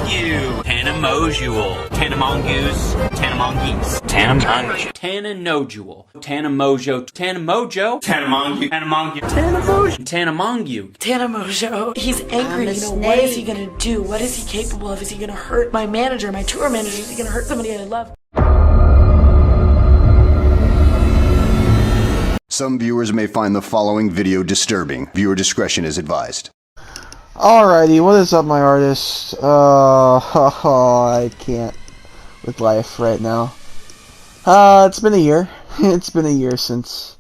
Tanamongu. Tanamojual. Tanamongoose. Tanamongeese. Tanamongu. Tananojul. Tanamojo. Tanamojo. Tanamongu. Tanamongu. Tanamojo. Tanamongu. Tanamojo. He's angry. What is he gonna do? What is he capable of? Is he gonna hurt my manager, my tour manager? Is he gonna hurt somebody I love? Some viewers may find the following video disturbing. Viewer discretion is advised. Alrighty, what is up, my artists? I can't with life right now. It's been a year. It's been a year since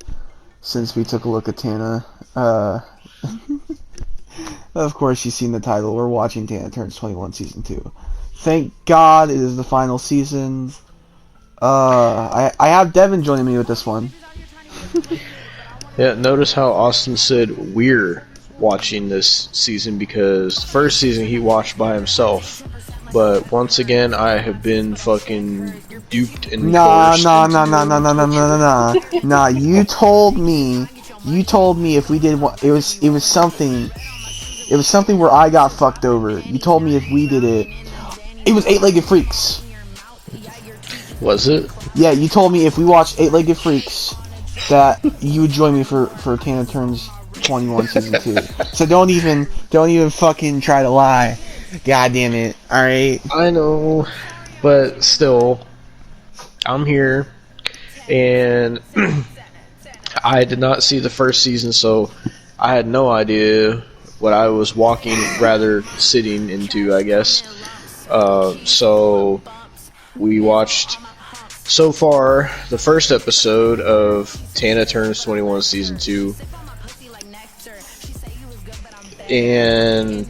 we took a look at Tana. Of course, you've seen the title. We're watching Tana Turns 21 Season 2. Thank God it is the final season. I have Devin joining me with this one. Yeah, notice how Austin said we're watching this season because the first season he watched by himself. But once again, I have been fucking duped and Nah. You told me if we did what it was something where I got fucked over. You told me if we did it was Eight-Legged Freaks. Was it? Yeah, you told me if we watched Eight-Legged Freaks that you would join me for Tana Turns 21 Season 2. So don't even fucking try to lie. God damn it. Alright. I know, but still, I'm here, and I did not see the first season, so I had no idea what I was sitting into, I guess. So we watched, so far, the first episode of Tana Turns 21 Season 2, and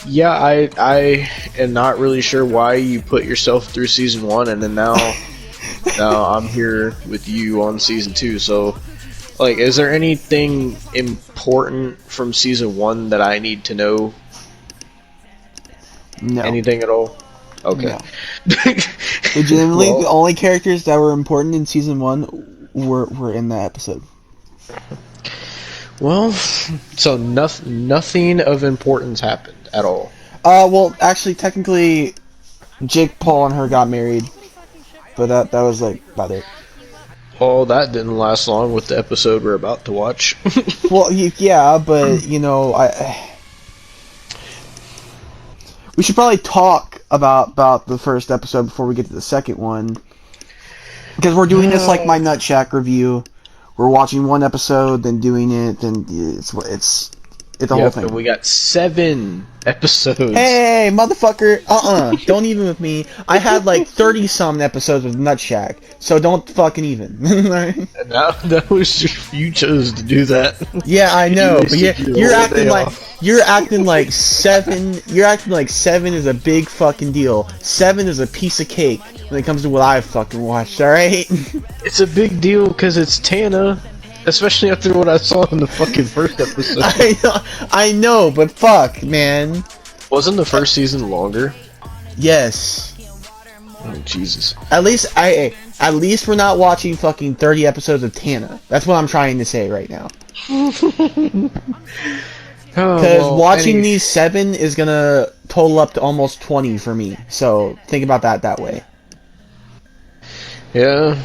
yeah, I am not really sure why you put yourself through Season 1 and then now I'm here with you on Season 2, so like, is there anything important from Season 1 that I need to know? No. Anything at all? Okay. No. Legitimately, the only characters that were important in Season 1 were in that episode. Well, so nothing of importance happened at all. Well, actually, technically, Jake Paul and her got married, but that was like about it. Oh, that didn't last long with the episode we're about to watch. Well, yeah, but you know, we should probably talk about the first episode before we get to the second one, because we're doing this like my Nut Shack review. We're watching one episode, then doing it, then it's the whole thing. And we got 7 episodes. Hey, motherfucker! Don't even with me. I had like 30-some episodes with Nut Shack, so don't fucking even. That was you chose to do that. Yeah, I know, but you're acting like 7. You're acting like 7 is a big fucking deal. 7 is a piece of cake when it comes to what I fucking watched. All right. It's a big deal because it's Tana. Especially after what I saw in the fucking first episode. I know, but fuck, man. Wasn't the first season longer? Yes. Oh, Jesus. At least we're not watching fucking 30 episodes of Tana. That's what I'm trying to say right now. Because watching these 7 is gonna total up to almost 20 for me. So think about that way. Yeah.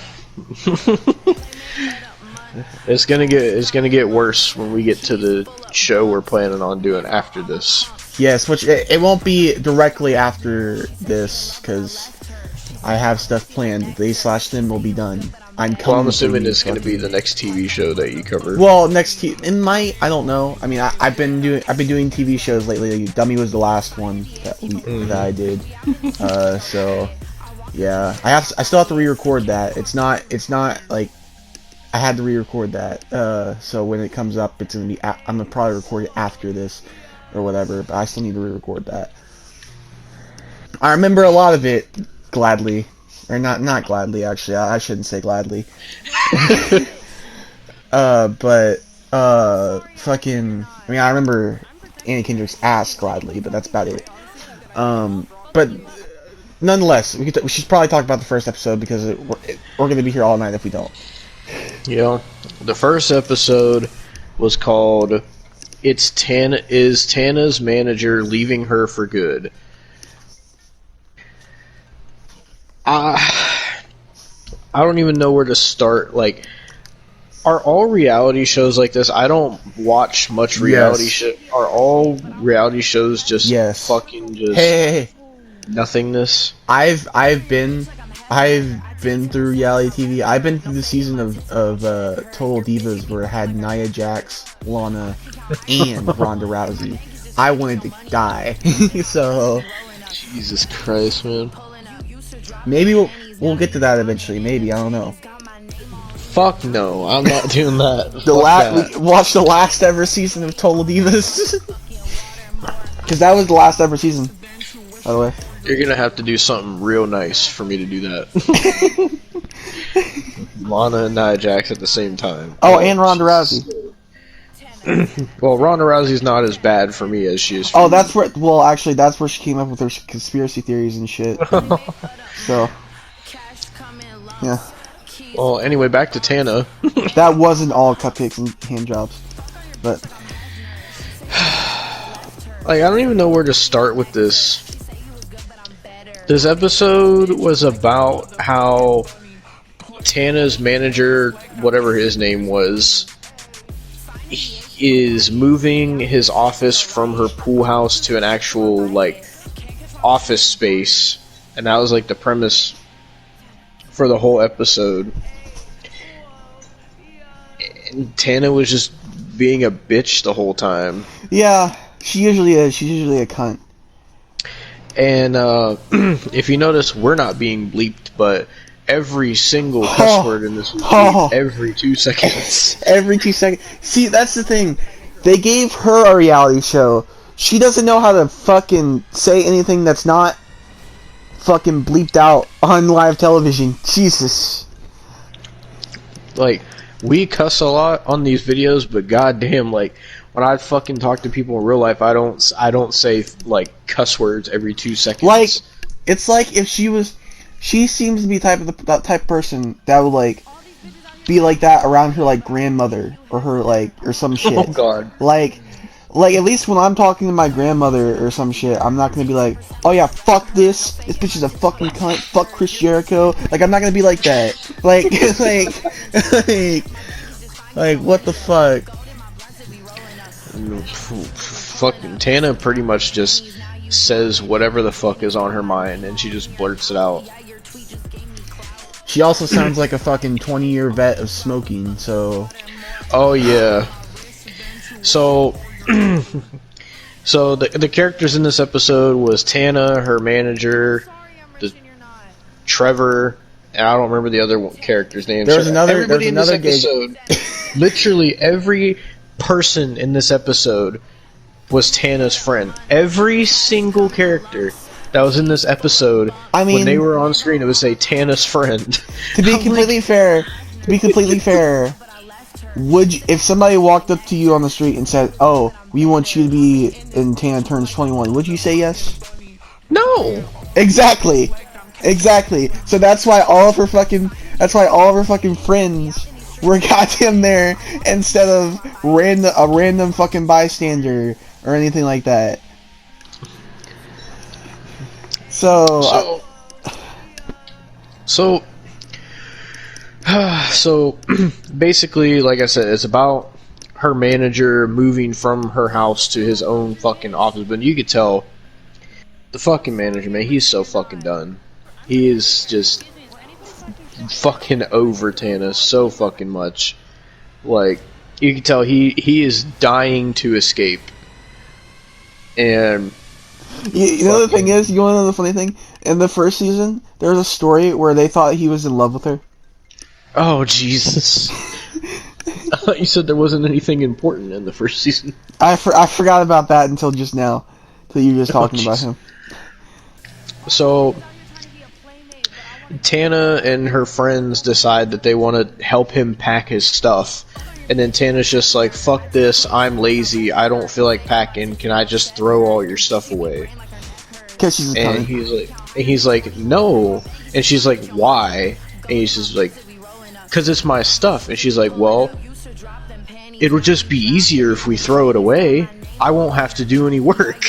It's gonna get worse when we get to the show we're planning on doing after this. Yes, which it won't be directly after this because I have stuff planned. They/them will be done. I'm assuming it's gonna be the next TV show that you cover. Well, I don't know. I mean, I've been doing TV shows lately. Dummy was the last one that I did. So yeah, I still have to re-record that. It's not like. I had to re-record that, so when it comes up, it's gonna be. I'm gonna probably record it after this, or whatever. But I still need to re-record that. I remember a lot of it gladly, or not gladly. Actually, I shouldn't say gladly. But fucking. I mean, I remember Annie Kendrick's ass gladly, but that's about it. But nonetheless, we should probably talk about the first episode because we're gonna be here all night if we don't. Yeah, the first episode was called It's Tana. Is Tana's manager leaving her for good? I don't even know where to start. Like, are all reality shows like this? I don't watch much reality show. Are all reality shows just fucking just hey. nothingness? I've been through reality TV. I've been through the season of Total Divas where it had Nia Jax, Lana, and Ronda Rousey. I wanted to die. So Jesus Christ, man. Maybe we'll get to that eventually. Maybe, I don't know. Fuck no, I'm not doing that. Watch the last ever season of Total Divas. Because that was the last ever season, by the way. You're gonna have to do something real nice for me to do that. Lana and Nia Jax at the same time. Oh, and Ronda Rousey. Well, Ronda Rousey's not as bad for me as she is for you. That's where. Well, actually, that's where she came up with her conspiracy theories and shit. So, yeah. Well, anyway, back to Tana. That wasn't all cupcakes and hand jobs, but like, I don't even know where to start with this. This episode was about how Tana's manager, whatever his name was, is moving his office from her pool house to an actual, like, office space. And that was, like, the premise for the whole episode. And Tana was just being a bitch the whole time. Yeah, she usually is. She's usually a cunt. And if you notice, we're not being bleeped, but every single cuss word in this was bleeped every 2 seconds. Every 2 seconds. See, that's the thing. They gave her a reality show. She doesn't know how to fucking say anything that's not fucking bleeped out on live television. Jesus. Like, we cuss a lot on these videos, but goddamn, like, when I fucking talk to people in real life, I don't say, like, cuss words every 2 seconds. Like, it's like if she seems to be that type of person that would, like, be like that around her, like, grandmother or her, like, or some shit. Oh god. Like at least when I'm talking to my grandmother or some shit, I'm not gonna be like, oh yeah, fuck this bitch is a fucking cunt, fuck Chris Jericho. Like, I'm not gonna be like that. Like, like, what the fuck? Fucking Tana pretty much just says whatever the fuck is on her mind, and she just blurts it out. She also sounds like a fucking 20-year vet of smoking, so... Oh, yeah. So, so the characters in this episode was Tana, her manager, Trevor, and I don't remember the other character's name. There was another episode. Literally every person in this episode was Tana's friend. Every single character that was in this episode, I mean, when they were on screen, it would say Tana's friend. To be completely fair, if somebody walked up to you on the street and said, "Oh, we want you to be in Tana turns 21," would you say yes? No. Exactly. So that's why all of her fucking friends were goddamn there instead of a random fucking bystander or anything like that. So basically, like I said, it's about her manager moving from her house to his own fucking office. But you could tell the fucking manager, man, he's so fucking done. He is just fucking over Tana so fucking much. Like, you can tell he is dying to escape. And you know the thing is, you want to know the funny thing? In the first season, there was a story where they thought he was in love with her. Oh, Jesus. I thought you said there wasn't anything important in the first season. I forgot about that until just now. Until you were just talking about him. So, Tana and her friends decide that they want to help him pack his stuff. And then Tana's just like, fuck this, I'm lazy, I don't feel like packing, can I just throw all your stuff away? Because she's a and he's like, no. And she's like, why? And he's just like, because it's my stuff. And she's like, well, it would just be easier if we throw it away. I won't have to do any work.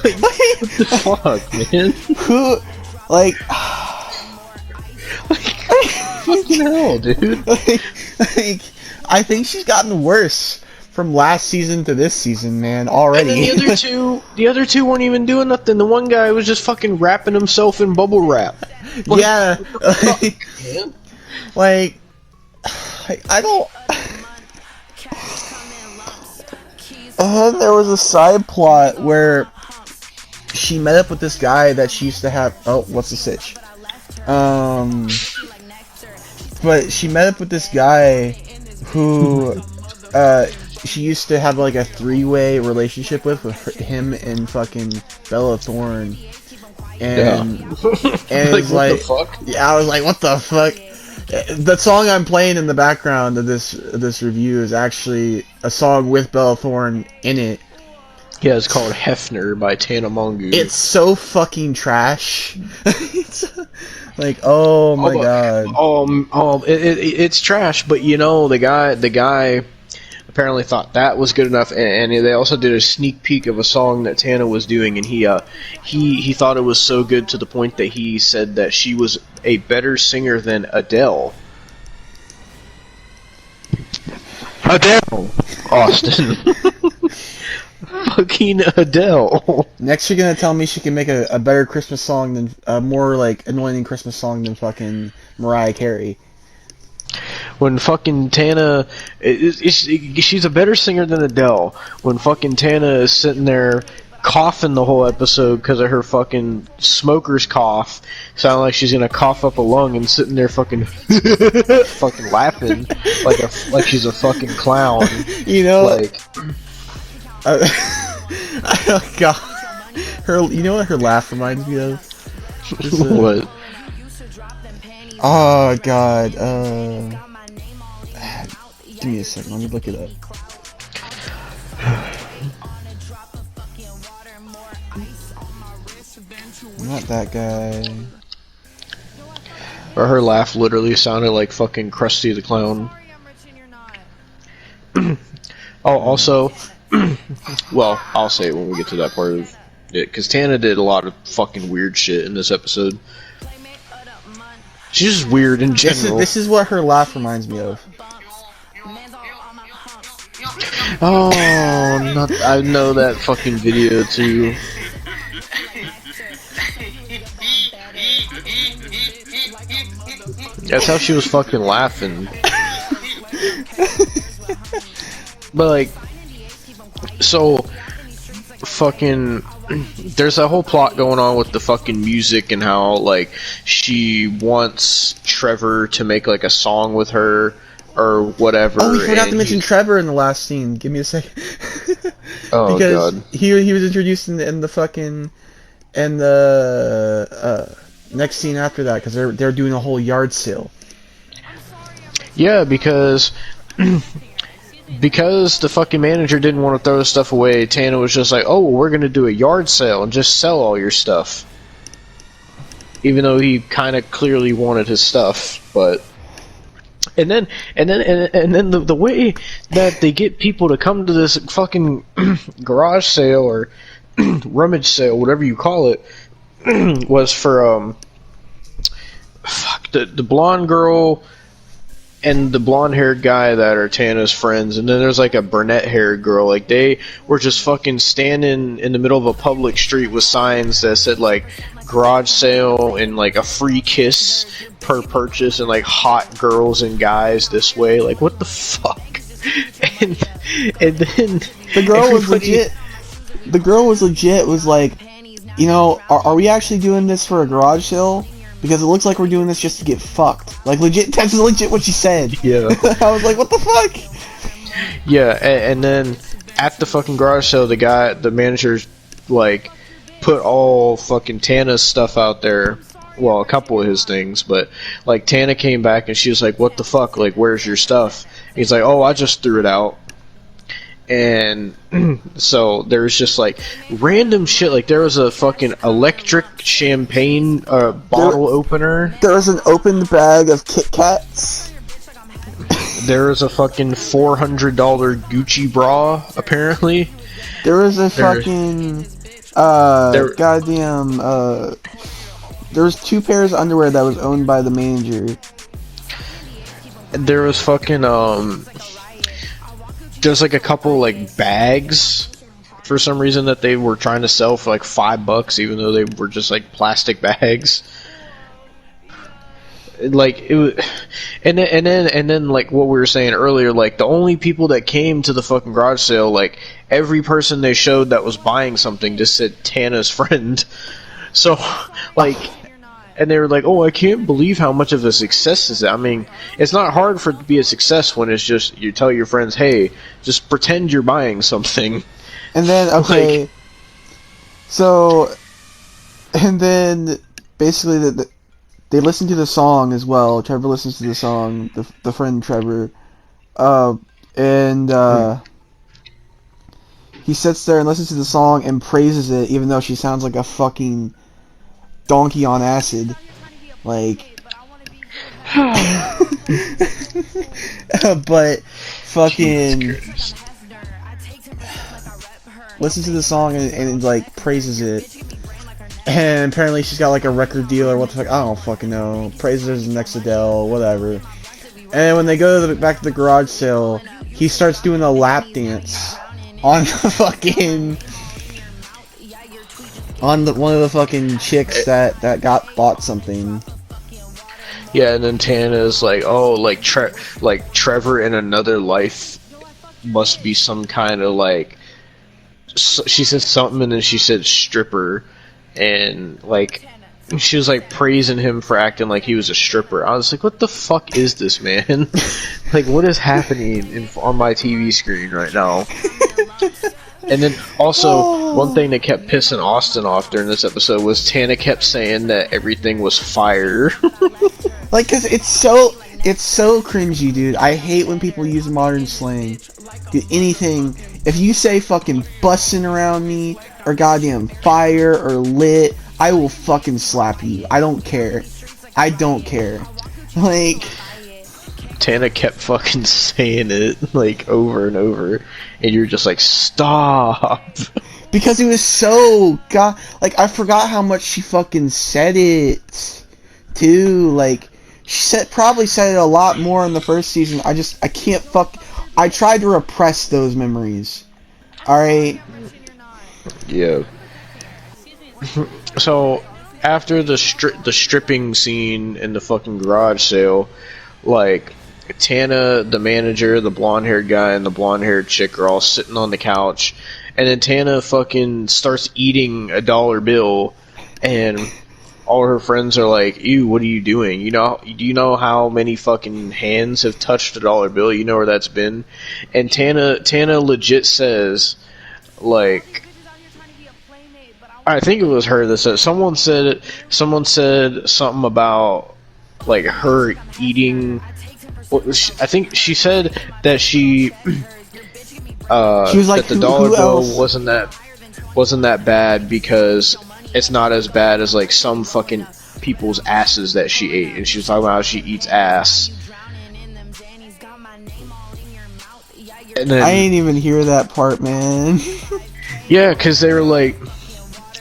Like, what the fuck, man? Who, like, fucking hell, dude. like, I think she's gotten worse from last season to this season, man, already. And then the other two weren't even doing nothing. The one guy was just fucking wrapping himself in bubble wrap. Like, yeah. Like, I don't... And there was a side plot where she met up with this guy that she used to have... Oh, what's the sitch? But she met up with this guy who... she used to have like a three-way relationship with him and fucking Bella Thorne, and and like, it's what like, the fuck? yeah, I was like, what the fuck? The song I'm playing in the background of this review is actually a song with Bella Thorne in it. Yeah, it's called Hefner by Tana Mongoose. It's so fucking trash. It's like, oh my god. It's trash, but you know, the guy apparently thought that was good enough, and they also did a sneak peek of a song that Tana was doing, and he thought it was so good to the point that he said that she was a better singer than Adele. Adele, Austin. Fucking Adele. Next, you're gonna tell me she can make a better Christmas song than a more like anointing Christmas song than fucking Mariah Carey. When fucking Tana, she's a better singer than Adele. When fucking Tana is sitting there coughing the whole episode because of her fucking smoker's cough, sounding like she's gonna cough up a lung, and sitting there fucking fucking laughing like she's a fucking clown. You know, like, oh god, you know what her laugh reminds me of? What? Oh god, give me a second, let me look it up. Not that guy. Or her laugh literally sounded like fucking Krusty the Clown. Oh, also, well, I'll say it when we get to that part of it, because Tana did a lot of fucking weird shit in this episode. She's just weird in general. This is what her laugh reminds me of. Oh, I know that fucking video too. That's how she was fucking laughing. But like, so fucking, there's a whole plot going on with the fucking music and how like she wants Trevor to make like a song with her or whatever. Oh, we forgot to mention Trevor in the last scene. Give me a second. Oh because god. He was introduced in the fucking next scene after that, because they're doing a whole yard sale. Yeah, because the fucking manager didn't want to throw stuff away. Tana was just like, "Oh, well, we're gonna do a yard sale and just sell all your stuff," even though he kind of clearly wanted his stuff. But and then the way that they get people to come to this fucking garage sale or rummage sale, whatever you call it, was for the blonde girl and the blonde-haired guy that are Tana's friends, and then there's like a brunette-haired girl. Like, they were just fucking standing in the middle of a public street with signs that said like garage sale and like a free kiss per purchase and like hot girls and guys this way. Like, what the fuck? And then the girl was legit. The girl was legit. Was like, you know, are we actually doing this for a garage sale? Because it looks like we're doing this just to get fucked. Like, legit, that's legit what she said. Yeah. I was like, what the fuck? Yeah, and then at the fucking garage sale, the manager, like, put all fucking Tana's stuff out there. Well, a couple of his things, but, like, Tana came back and she was like, what the fuck? Like, where's your stuff? And he's like, oh, I just threw it out. And so there's just like random shit. Like, there was a fucking electric champagne bottle opener. There was an opened bag of Kit Kats. There is a fucking $400 Gucci bra, apparently. There was a fucking goddamn there was 2 pairs of underwear that was owned by the manager. There was fucking there's like a couple like bags for some reason that they were trying to sell for like $5, even though they were just like plastic bags. Like it was, and then like what we were saying earlier, like the only people that came to the fucking garage sale, like every person they showed that was buying something just said Tana's friend. So like, and they were like, oh, I can't believe how much of a success is that. I mean, it's not hard for it to be a success when it's just you tell your friends, hey, just pretend you're buying something. And then okay, so and then basically they listen to the song as well. Trevor listens to the song, the friend Trevor, and he sits there and listens to the song and praises it, even though she sounds like a fucking donkey on acid. Like, but fucking listens to the song and like praises it. And apparently she's got like a record deal or what the fuck, I don't fucking know. Praises her as the next Adele, whatever. And when they go to back to the garage sale, he starts doing a lap dance on the fucking one of the fucking chicks that bought something. Yeah, and then Tana's like, oh, like Trevor in another life must be some kind of like. She said something and then she said stripper. And like she was like praising him for acting like he was a stripper. I was like, what the fuck is this, man? Like, what is happening on my TV screen right now? And then also one thing that kept pissing Austin off during this episode was Tana kept saying that everything was fire. Like, cause it's so cringy, dude. I hate when people use modern slang. Dude, anything. If you say fucking bussin' around me, or goddamn fire, or lit, I will fucking slap you. I don't care. I don't care. Like, Tana kept fucking saying it, like, over and over, and you're just like, stop! Because it was so, like, I forgot how much she fucking said it, too. Like, she probably said it a lot more in the first season. I can't I tried to repress those memories. Alright? Yeah. So, after the stripping scene in the fucking garage sale, like, Tana, the manager, the blonde-haired guy, and the blonde-haired chick are all sitting on the couch, and then Tana fucking starts eating a dollar bill, and all her friends are like, ew, what are you doing? Do you know how many fucking hands have touched a dollar bill? You know where that's been? And Tana legit says, like, I think it was her that said, someone said something about, like, her eating, I think she said that she was like, that the dollar bill wasn't that bad because it's not as bad as like some fucking people's asses that she ate, and she was talking about how she eats ass. And then, I ain't even hear that part, man. Yeah, because they're like,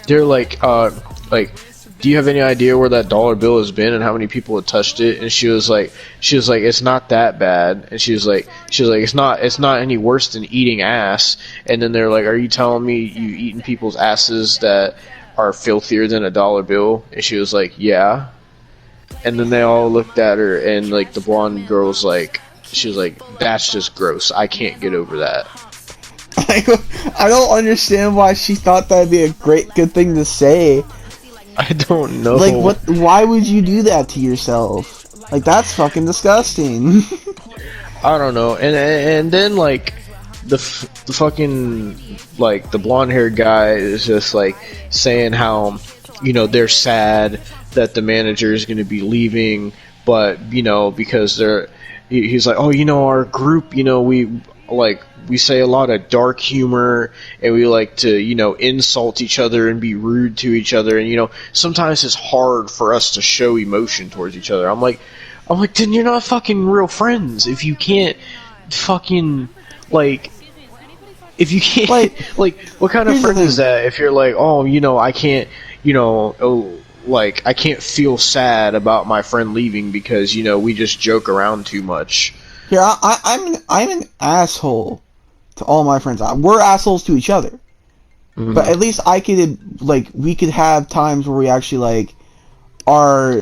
do you have any idea where that dollar bill has been and how many people have touched it? And she was like, it's not that bad. And she was like, it's not any worse than eating ass. And then they're like, are you telling me you eating people's asses that are filthier than a dollar bill? And she was like, yeah. And then they all looked at her, and like the blonde girl's like, she was like, that's just gross. I can't get over that. I don't understand why she thought that'd be a good thing to say. I don't know. Like, what? Why would you do that to yourself? Like, that's fucking disgusting. I don't know. And then like the fucking like the blonde-haired guy is just like saying how, you know, they're sad that the manager is going to be leaving, but you know, because he's like, oh, you know, our group, you know, we say a lot of dark humor, and we like to, you know, insult each other and be rude to each other, and you know, sometimes it's hard for us to show emotion towards each other. I'm like, I'm like, then you're not fucking real friends if you can't fucking, like, if you can't, like, what kind of friend is that if you're like, oh, you know, I can't, you know, oh, like, I can't feel sad about my friend leaving because, you know, we just joke around too much. Yeah, I'm an asshole to all my friends. We're assholes to each other. Mm-hmm. But at least I could, like, we could have times where we actually, like, are,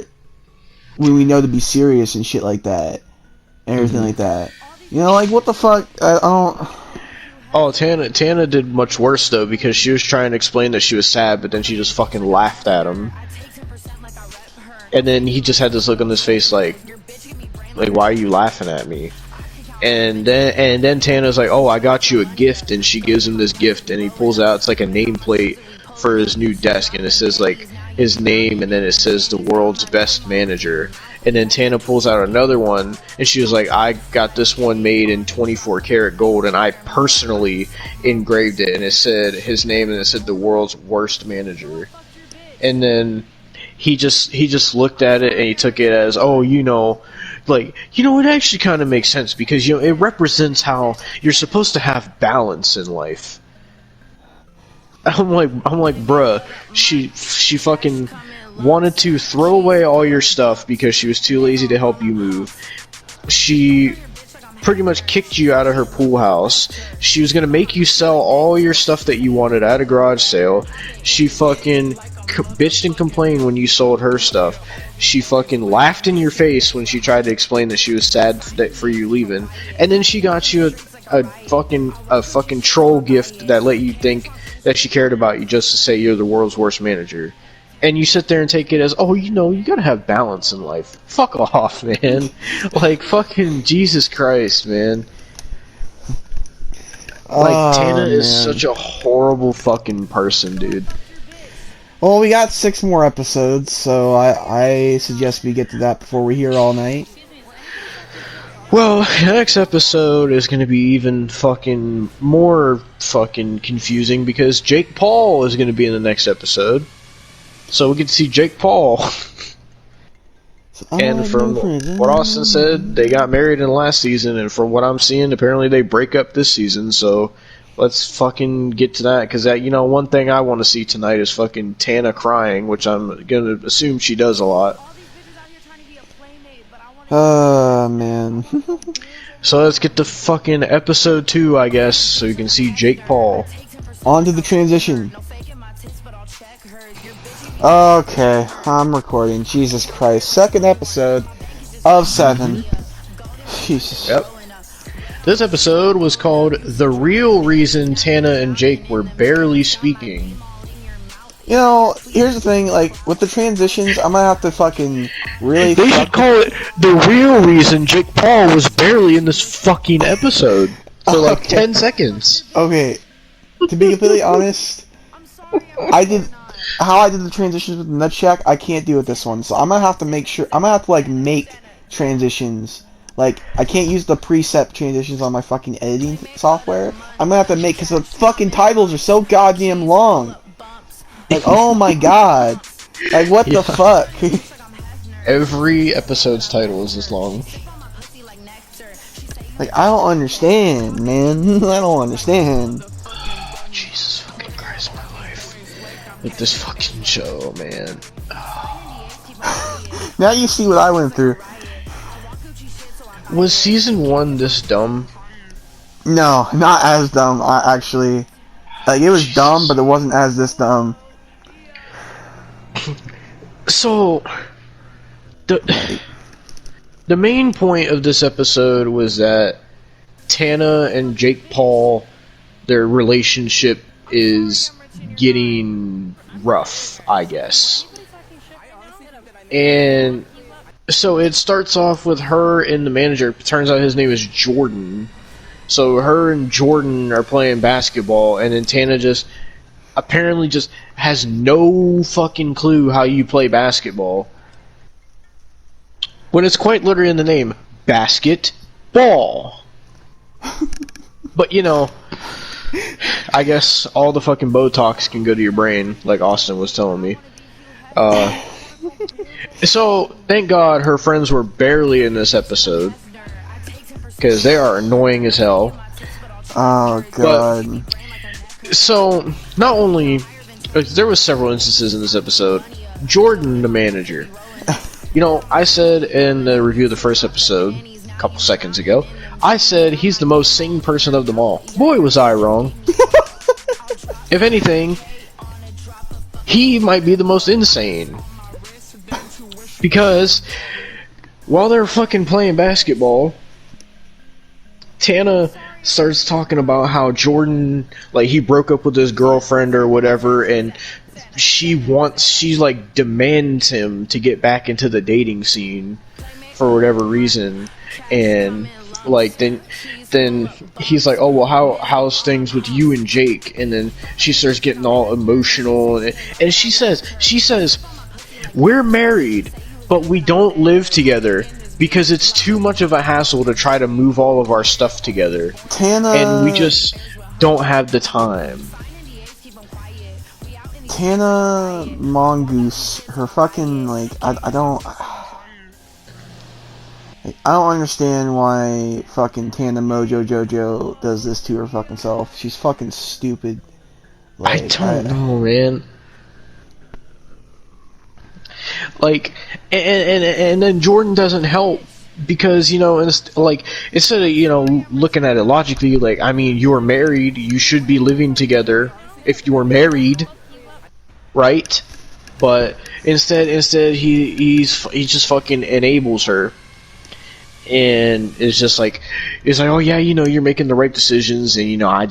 when we know to be serious and shit like that. And everything like that. You know, like, what the fuck? I don't... Oh, Tana did much worse, though, because she was trying to explain that she was sad, but then she just fucking laughed at him. And then he just had this look on his face like, why are you laughing at me? And then Tana's like, oh, I got you a gift, and she gives him this gift, and he pulls out, it's like a nameplate for his new desk, and it says, like, his name, and then it says the world's best manager. And then Tana pulls out another one, and she was like, I got this one made in 24 karat gold, and I personally engraved it, and it said his name, and it said the world's worst manager. And then he just looked at it, and he took it as, oh, you know, like, you know, it actually kind of makes sense, because, you know, it represents how you're supposed to have balance in life. I'm like, bruh, she fucking wanted to throw away all your stuff because she was too lazy to help you move. She pretty much kicked you out of her pool house. She was gonna make you sell all your stuff that you wanted at a garage sale. She fucking bitched and complained when you sold her stuff. She fucking laughed in your face when she tried to explain that she was sad for you leaving. And then she got you a fucking troll gift that let you think that she cared about you just to say you're the world's worst manager. And you sit there and take it as, oh, you know, you gotta have balance in life. Fuck off, man. Like, fucking Jesus Christ, man. Like, Tana is such a horrible fucking person, dude. Well, we got 6 more episodes, so I suggest we get to that before we're here all night. Well, the next episode is going to be even fucking more fucking confusing because Jake Paul is going to be in the next episode. So we get to see Jake Paul. And from what Austin said, they got married in the last season, and from what I'm seeing, apparently they break up this season, so let's fucking get to that, because that, you know, one thing I want to see tonight is fucking Tana crying, which I'm going to assume she does a lot. Man. So let's get to fucking episode 2, I guess, so you can see Jake Paul. On to the transition. Okay, I'm recording. Jesus Christ. 2nd episode of 7. Jesus. Yep. This episode was called The Real Reason Tana and Jake Were Barely Speaking. You know, here's the thing, like, with the transitions, I'm gonna have to fucking really... They should call it The Real Reason Jake Paul Was Barely in This Fucking Episode. For like 10 seconds. Okay, to be completely honest, how I did the transitions with Nutcheck, I can't do with this one, so I'm gonna have to make transitions. Like, I can't use the preset transitions on my fucking editing software. I'm gonna have to make, because the fucking titles are so goddamn long. Like, oh my god. Like, what the fuck? Every episode's title is this long. Like, I don't understand, man. I don't understand. Oh, Jesus fucking Christ, my life. With this fucking show, man. Oh. Now you see what I went through. Was season 1 this dumb? No, not as dumb, actually. Like, it was Jesus. dumb, but it wasn't as this dumb. So, the main point of this episode was that Tana and Jake Paul, their relationship is getting rough, I guess. And so it starts off with her and the manager. It turns out his name is Jordan. So her and Jordan are playing basketball, and then Tana apparently just has no fucking clue how you play basketball. When it's quite literally in the name, basketball. But, you know, I guess all the fucking Botox can go to your brain, like Austin was telling me. So, thank God her friends were barely in this episode. Because they are annoying as hell. Oh, God. So, not only... There was several instances in this episode. Jordan, the manager. You know, I said in the review of the first episode, a couple seconds ago, I said he's the most sane person of them all. Boy, was I wrong. If anything, he might be the most insane. Because while they're fucking playing basketball, Tana starts talking about how Jordan, like, he broke up with his girlfriend or whatever, and she like demands him to get back into the dating scene for whatever reason. And like then he's like, oh well, how's things with you and Jake? And then she starts getting all emotional, and she says we're married but we don't live together because it's too much of a hassle to try to move all of our stuff together, Tana, and we just don't have the time. Tana Mongoose, her fucking, like, I don't understand why fucking Tana Mojo Jojo does this to her fucking self. She's fucking stupid. Like, I don't know, man. Like, and then Jordan doesn't help because, you know, like, instead of, you know, looking at it logically, like, I mean, you're married, you should be living together if you're married, right? But instead he just fucking enables her, and it's just like, oh yeah, you know, you're making the right decisions, and, you know, I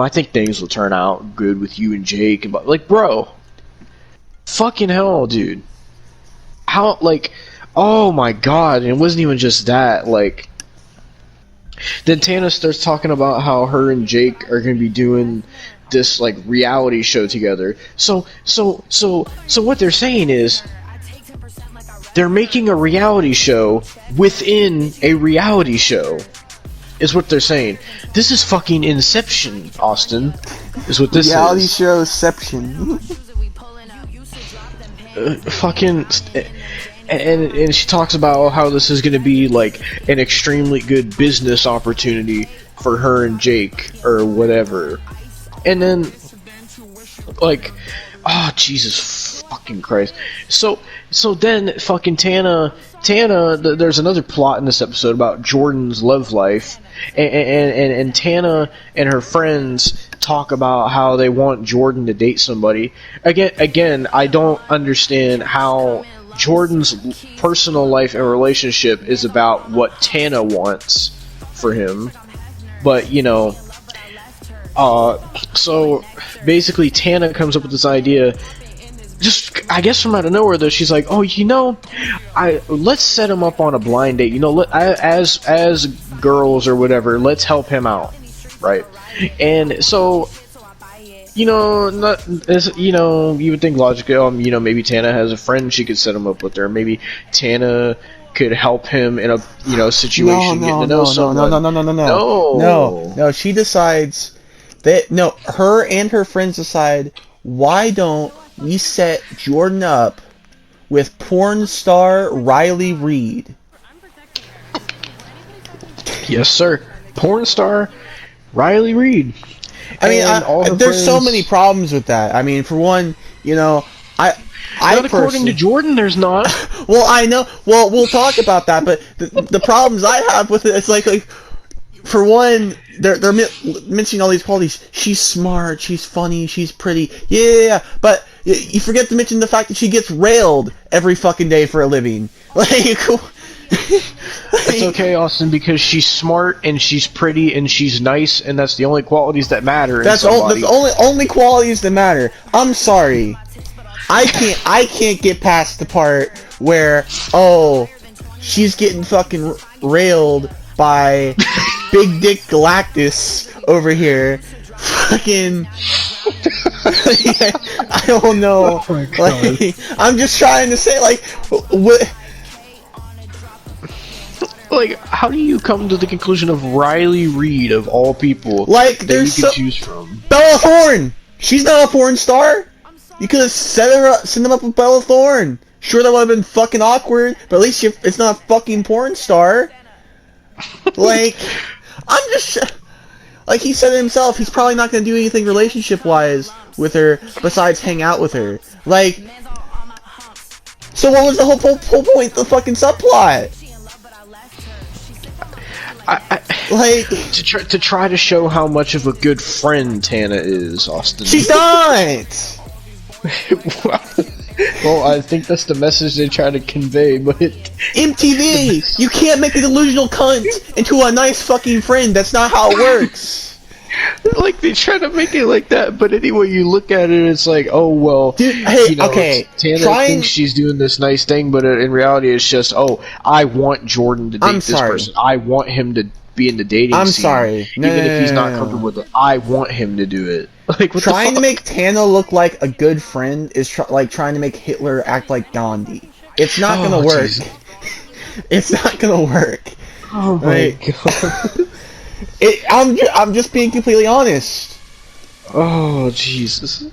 think things will turn out good with you and Jake, and like, bro, fucking hell, dude. How, like, oh my god, and it wasn't even just that, like, then Tana starts talking about how her and Jake are going to be doing this, like, reality show together. So what they're saying is, they're making a reality show within a reality show, is what they're saying. This is fucking Inception, Austin, is what this reality is. showception. Fucking, and she talks about how this is going to be like an extremely good business opportunity for her and Jake or whatever, and then like, oh Jesus fucking Christ! So then fucking Tana, there's another plot in this episode about Jordan's love life, and Tana and her friends talk about how they want Jordan to date somebody. Again, I don't understand how Jordan's personal life and relationship is about what Tana wants for him. But, you know, so basically Tana comes up with this idea, just, I guess from out of nowhere, though. She's like, oh, you know, let's set him up on a blind date. You know, as girls or whatever, let's help him out, right? And so, you know, you would think logically, you know, maybe Tana has a friend, she could set him up with her. Maybe Tana could help him in a, you know, situation, getting to know someone. No. She decides that, no, her and her friends decide, why don't we set Jordan up with porn star Riley Reid? Yes, sir. Porn star Riley Reid. I mean, there's so many problems with that. I mean, for one, you know, not according to Jordan, there's not. Well, I know. Well, we'll talk about that. But the problems I have with it, it's like for one, they're mentioning all these qualities. She's smart. She's funny. She's pretty. Yeah. But you forget to mention the fact that she gets railed every fucking day for a living. Like. It's okay, Austin, because she's smart and she's pretty and she's nice, and that's the only qualities that matter. That's the only qualities that matter. I'm sorry, I can't get past the part where, oh, she's getting fucking railed by Big Dick Galactus over here. Fucking, I don't know. Oh my God. Like, I'm just trying to say, like, what. Like, how do you come to the conclusion of Riley Reid, of all people, like, that you could choose from? Bella Thorne! She's not a porn star! You could have set them up with Bella Thorne! Sure, that would have been fucking awkward, but at least it's not a fucking porn star. Like, I'm just... Like he said himself, he's probably not going to do anything relationship-wise with her besides hang out with her. Like, so what was the whole point, the fucking subplot? Like, to try to show how much of a good friend Tana is, Austin. She's not! Well, I think that's the message they try to convey, but... MTV! You can't make a delusional cunt into a nice fucking friend. That's not how it works. Like, they try to make it like that, but anyway, you look at it, it's like, oh, well... Dude, hey, okay. Tana thinks she's doing this nice thing, but in reality, it's just, oh, I want Jordan to date this person. I want him to be in the dating scene. I'm sorry. Even if he's not comfortable with it, I want him to do it. Like, what trying to make Tana look like a good friend is like trying to make Hitler act like Gandhi. It's not gonna work. It's not gonna work. Oh my god. I'm just being completely honest. Oh Jesus.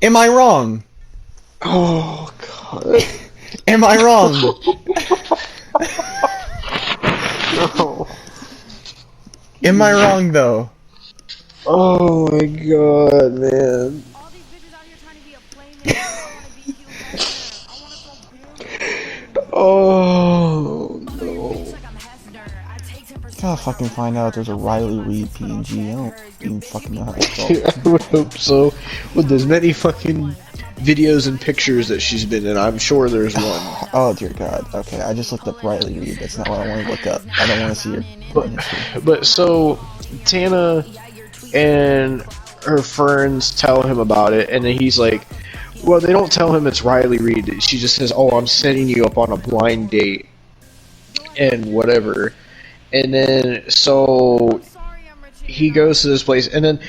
Am I wrong? Oh god. Am I wrong? No. Am I wrong though? Oh my god, man. Oh no. Gotta fucking find out if there's a Riley Reid PNG. I don't even fucking know how to spell it. I would hope so. With as many fucking videos and pictures that she's been in, I'm sure there's one. Oh dear god. Okay, I just looked up Riley Reid. That's not what I want to look up. I don't want to see her. But so Tana and her friends tell him about it, and then he's like, well, they don't tell him it's Riley Reid. She just says, oh, I'm setting you up on a blind date and whatever. And then so he goes to this place, and then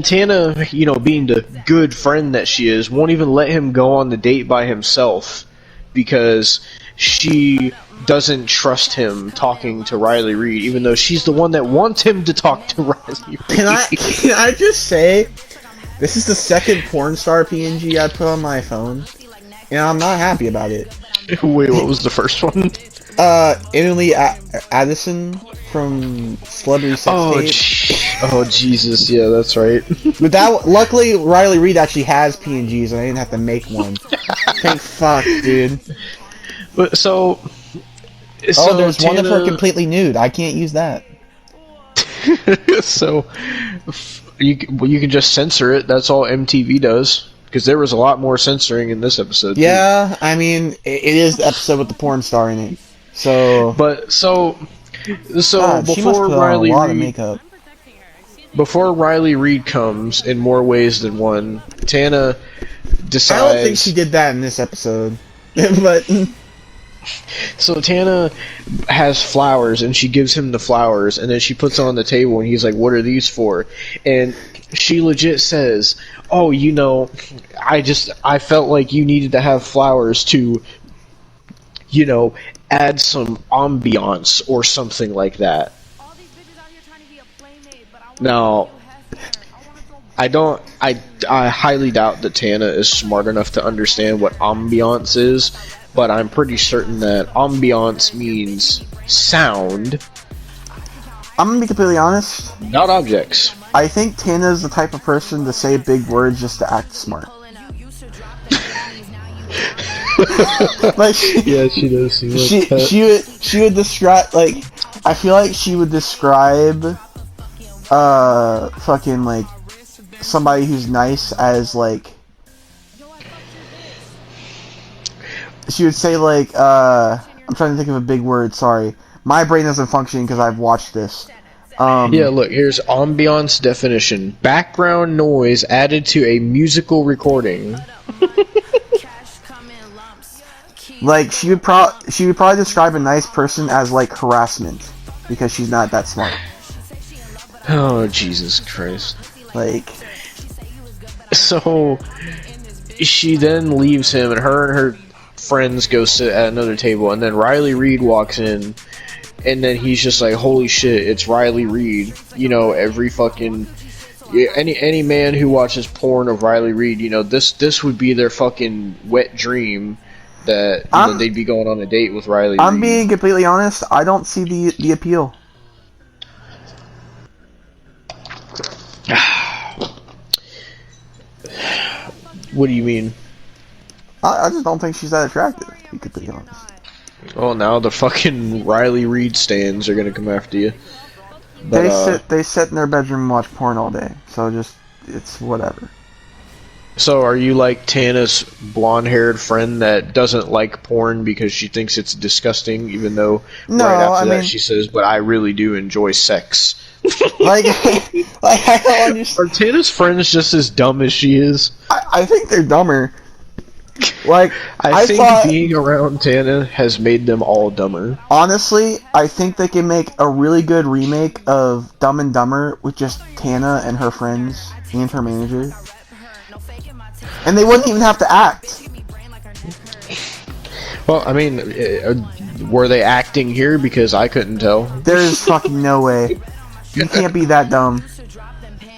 Tana, you know, being the good friend that she is, won't even let him go on the date by himself because she doesn't trust him talking to Riley Reid, even though she's the one that wants him to talk to Riley Reid. Can I just say, this is the second porn star PNG I put on my phone, and I'm not happy about it. Wait, what was the first one? Emily Addison from Celebrity Sex Tape. Oh Jesus, yeah, that's right. But luckily Riley Reid actually has PNGs, and I didn't have to make one. Thank fuck, dude. But so there's one of her completely nude. I can't use that. So you can just censor it. That's all MTV does. Because there was a lot more censoring in this episode. Yeah, too. I mean, it is the episode with the porn star in it. So, but so God, before Riley Reid, before Riley Reid comes in more ways than one, Tana decides. I don't think she did that in this episode, but. So Tana has flowers, and she gives him the flowers, and then she puts it on the table, and he's like, "What are these for?" And she legit says, "Oh, you know, I felt like you needed to have flowers to, you know, add some ambiance or something like that." Now, I highly doubt that Tana is smart enough to understand what ambiance is, but I'm pretty certain that ambiance means sound. I'm gonna be completely honest. Not objects. I think Tana is the type of person to say big words just to act smart. Like Yeah, she does seem like that. She would describe, like, I feel like she would describe fucking like somebody who's nice as like, she would say like I'm trying to think of a big word, sorry. My brain isn't functioning because I've watched this. Yeah, look, here's ambiance definition. Background noise added to a musical recording. Like, she would probably describe a nice person as, like, harassment. Because she's not that smart. Oh, Jesus Christ. Like... So, she then leaves him, and her friends go sit at another table, and then Riley Reid walks in, and then he's just like, holy shit, it's Riley Reid. You know, every fucking Yeah, any man who watches porn of Riley Reid, you know, this would be their fucking wet dream that they'd be going on a date with Riley Reid. I'm being completely honest. I don't see the appeal. What do you mean? I just don't think she's that attractive, to be completely honest. Oh, now the fucking Riley Reid stands are gonna come after you. But, they sit in their bedroom and watch porn all day, so it's whatever. So are you like Tana's blonde-haired friend that doesn't like porn because she thinks it's disgusting, even though right after that she says, "But I really do enjoy sex." like I don't understand. Are Tana's friends just as dumb as she is? I think they're dumber. Like I think being around Tana has made them all dumber. Honestly, I think they can make a really good remake of Dumb and Dumber with just Tana and her friends and her manager. And they wouldn't even have to act. Well, I mean, were they acting here? Because I couldn't tell. There's fucking no way. You can't be that dumb.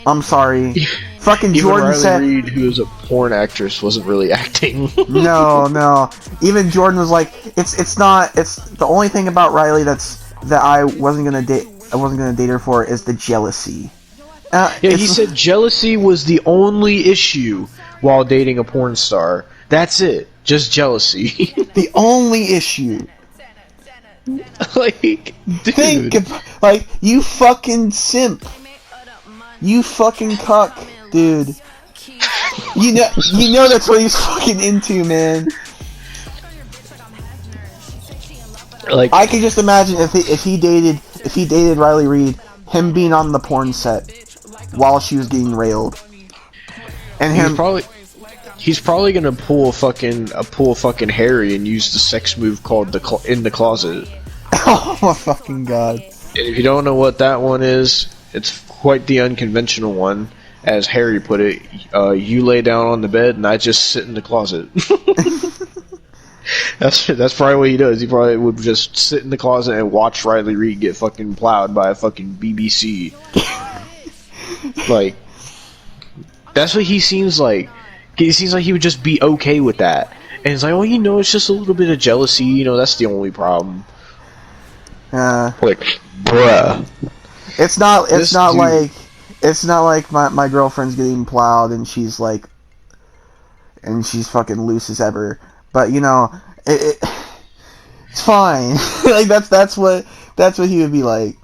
I'm sorry. Fucking Even Jordan Riley said... Reid, who is a porn actress, wasn't really acting. No. Even Jordan was like, it's not... It's the only thing about Riley that I wasn't gonna date her for is the jealousy. Yeah, he said jealousy was the only issue while dating a porn star. That's it. Just jealousy. The only issue. Like, dude. Think like, you fucking simp. You fucking cuck, dude. You know that's what he's fucking into, man. Like, I can just imagine if he dated Riley Reid, him being on the porn set while she was getting railed, and him he's probably gonna pull a fucking Harry and use the sex move called in the closet. Oh my fucking god! And if you don't know what that one is, it's quite the unconventional one. As Harry put it, you lay down on the bed and I just sit in the closet. That's probably what he does. He probably would just sit in the closet and watch Riley Reid get fucking plowed by a fucking BBC. Like, that's what he seems like. He seems like he would just be okay with that. And it's like, oh, it's just a little bit of jealousy. That's the only problem. Like, bruh. It's not like my girlfriend's getting plowed and she's fucking loose as ever. But it's fine. Like that's what he would be like.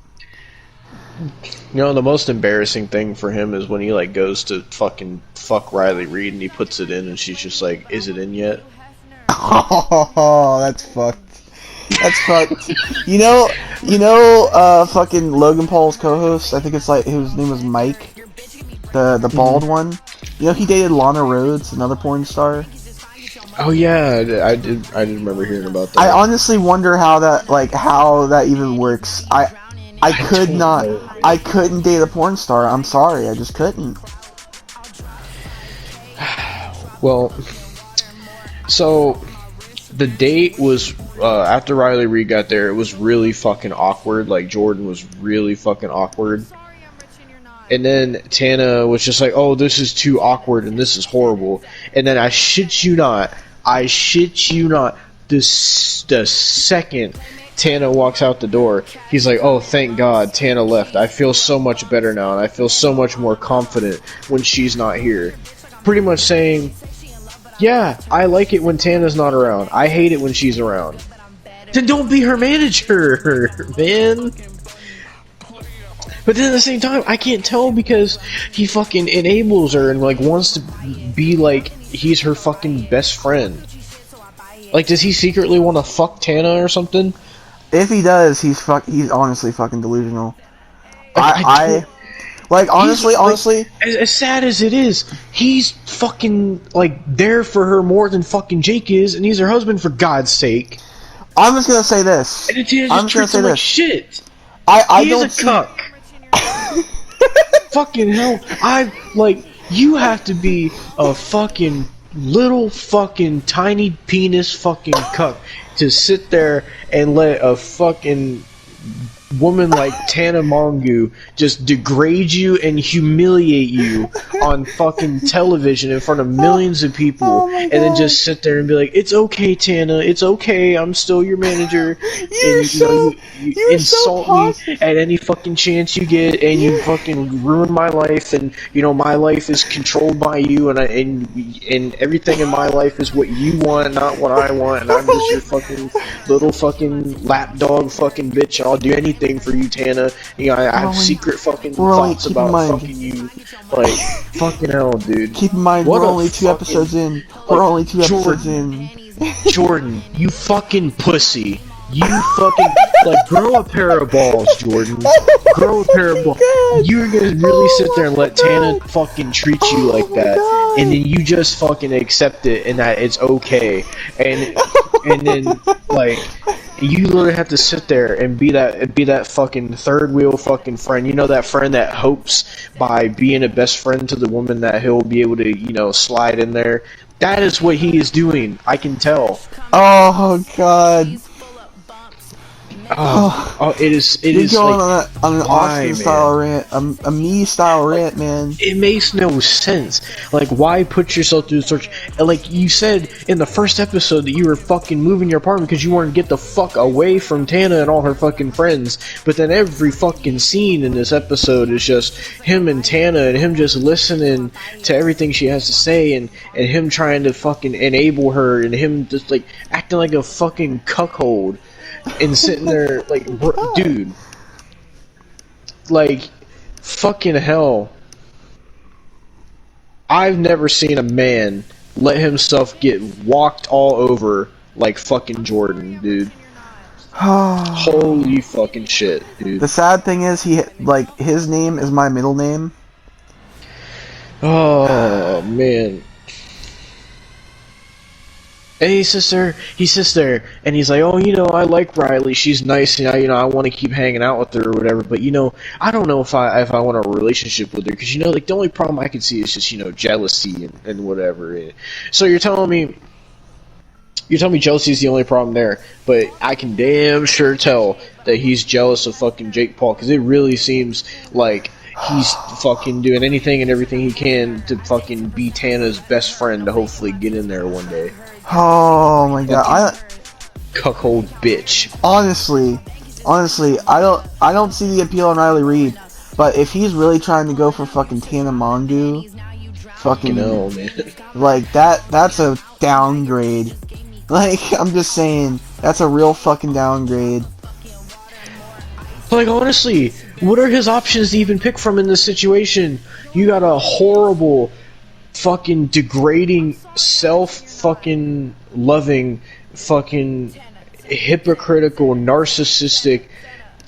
The most embarrassing thing for him is when he goes to fucking fuck Riley Reid and he puts it in and she's just like, "Is it in yet?" Oh, that's fucked. That's fucked. Fucking Logan Paul's co-host, I think it's his name was Mike, the bald one. He dated Lana Rhoades, another porn star. Oh yeah, I did remember hearing about that. I honestly wonder how that even works. I couldn't date a porn star. I'm sorry, I just couldn't. Well, so the date was after Riley Reid got there. It was really fucking awkward. Like, Jordan was really fucking awkward. And then Tana was just like, "Oh, this is too awkward and this is horrible." And then I shit you not, the second Tana walks out the door, he's like, "Oh, thank God Tana left. I feel so much better now and I feel so much more confident when she's not here." Pretty much saying, yeah, I like it when Tana's not around. I hate it when she's around. Then don't be her manager, man. But then at the same time, I can't tell because he fucking enables her and wants to be like he's her fucking best friend. Like, does he secretly want to fuck Tana or something? If he does, he's honestly fucking delusional. Honestly, as sad as it is, he's fucking there for her more than fucking Jake is, and he's her husband, for God's sake. I'm just gonna say this. And Tana just treats him like shit. I don't see... a cuck. Fucking hell! You have to be a fucking little fucking tiny penis fucking cuck to sit there and let a fucking woman like Tana Mongeau just degrade you and humiliate you on fucking television in front of millions of people, and then just sit there and be like, "It's okay, Tana. It's okay. I'm still your manager." You insult me at any fucking chance you get, and you fucking ruin my life, and my life is controlled by you, and everything in my life is what you want, not what I want, and I'm just your fucking little fucking lapdog fucking bitch. I'll do anything for you, Tana. I have secret fucking thoughts about fucking you. Like, fucking hell, dude. Keep in mind, we're only 2 episodes in. We're only 2 episodes in. Jordan, you fucking pussy. You fucking, grow a pair of balls, Jordan. Grow a pair of balls. You're gonna really sit there and let Tana fucking treat you like that, and then you just fucking accept it and that it's okay, and then you literally have to sit there and be that fucking third wheel fucking friend. That friend that hopes by being a best friend to the woman that he'll be able to, slide in there. That is what he is doing. I can tell. Oh God. It is. You're going like, on an Austin style rant, a me style rant, man. It makes no sense. Like, why put yourself through the search? Like you said in the first episode that you were fucking moving your apartment because you wanted to get the fuck away from Tana and all her fucking friends. But then every fucking scene in this episode is just him and Tana and him just listening to everything she has to say and him trying to fucking enable her and him just acting like a fucking cuckold. And sitting there, dude, fucking hell. I've never seen a man let himself get walked all over like fucking Jordan, dude. Holy fucking shit, dude. The sad thing is, his name is my middle name. Oh, man. And he sits there, and he's like, "Oh, I like Riley. She's nice, and I want to keep hanging out with her or whatever. But I don't know if I want a relationship with her because the only problem I can see is just jealousy and whatever. So you're telling me jealousy is the only problem there, but I can damn sure tell that he's jealous of fucking Jake Paul because it really seems like." He's fucking doing anything and everything he can to fucking be Tana's best friend to hopefully get in there one day. Oh my God! Cuckold bitch. Honestly, I don't see the appeal in Riley Reid. But if he's really trying to go for fucking Tana Mongeau, fucking hell, man. That's a downgrade. I'm just saying, that's a real fucking downgrade. Honestly, what are his options to even pick from in this situation? You got a horrible, fucking degrading, self-fucking loving, fucking hypocritical, narcissistic,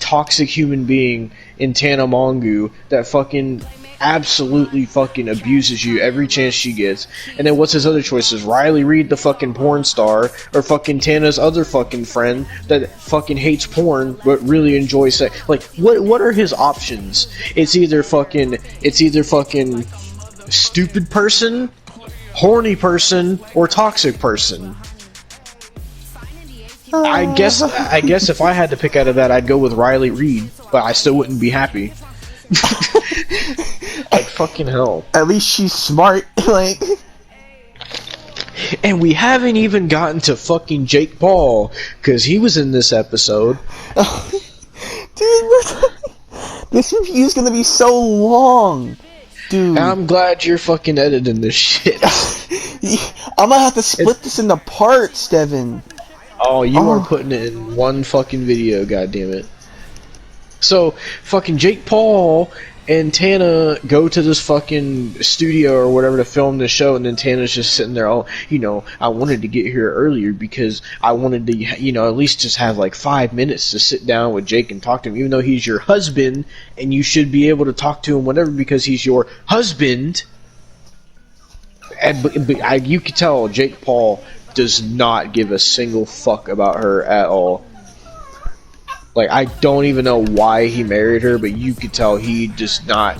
toxic human being in Tana Mongeau that fucking absolutely fucking abuses you every chance she gets. And then what's his other choices? Riley Reid, the fucking porn star, or fucking Tana's other fucking friend that fucking hates porn but really enjoys sex. What are his options? It's either fucking stupid person, horny person, or toxic person. I guess if I had to pick out of that, I'd go with Riley Reid, but I still wouldn't be happy. Fucking hell. At least she's smart, And we haven't even gotten to fucking Jake Paul, because he was in this episode. Dude, this review is gonna be so long. Dude. I'm glad you're fucking editing this shit. I'm gonna have to split this into parts, Devin. Oh, you are putting it in one fucking video, goddammit. So, fucking Jake Paul and Tana go to this fucking studio or whatever to film the show, and then Tana's just sitting there, I wanted to get here earlier because I wanted to, at least just have 5 minutes to sit down with Jake and talk to him, even though he's your husband, and you should be able to talk to him whatever because he's your husband. But you could tell Jake Paul does not give a single fuck about her at all. I don't even know why he married her, but you could tell he does not,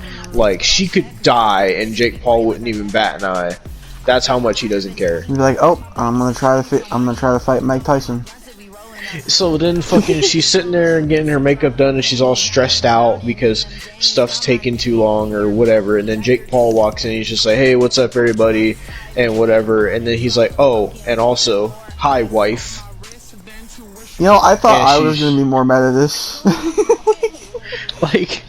she could die and Jake Paul wouldn't even bat an eye. That's how much he doesn't care. He'd be like, "Oh, I'm gonna try to fight Mike Tyson." So then fucking she's sitting there and getting her makeup done and she's all stressed out because stuff's taking too long or whatever, and then Jake Paul walks in and he's just like, hey, what's up everybody, and whatever, and then he's like, oh, and also, hi wife. You know, I thought I was gonna be more mad at this. Like,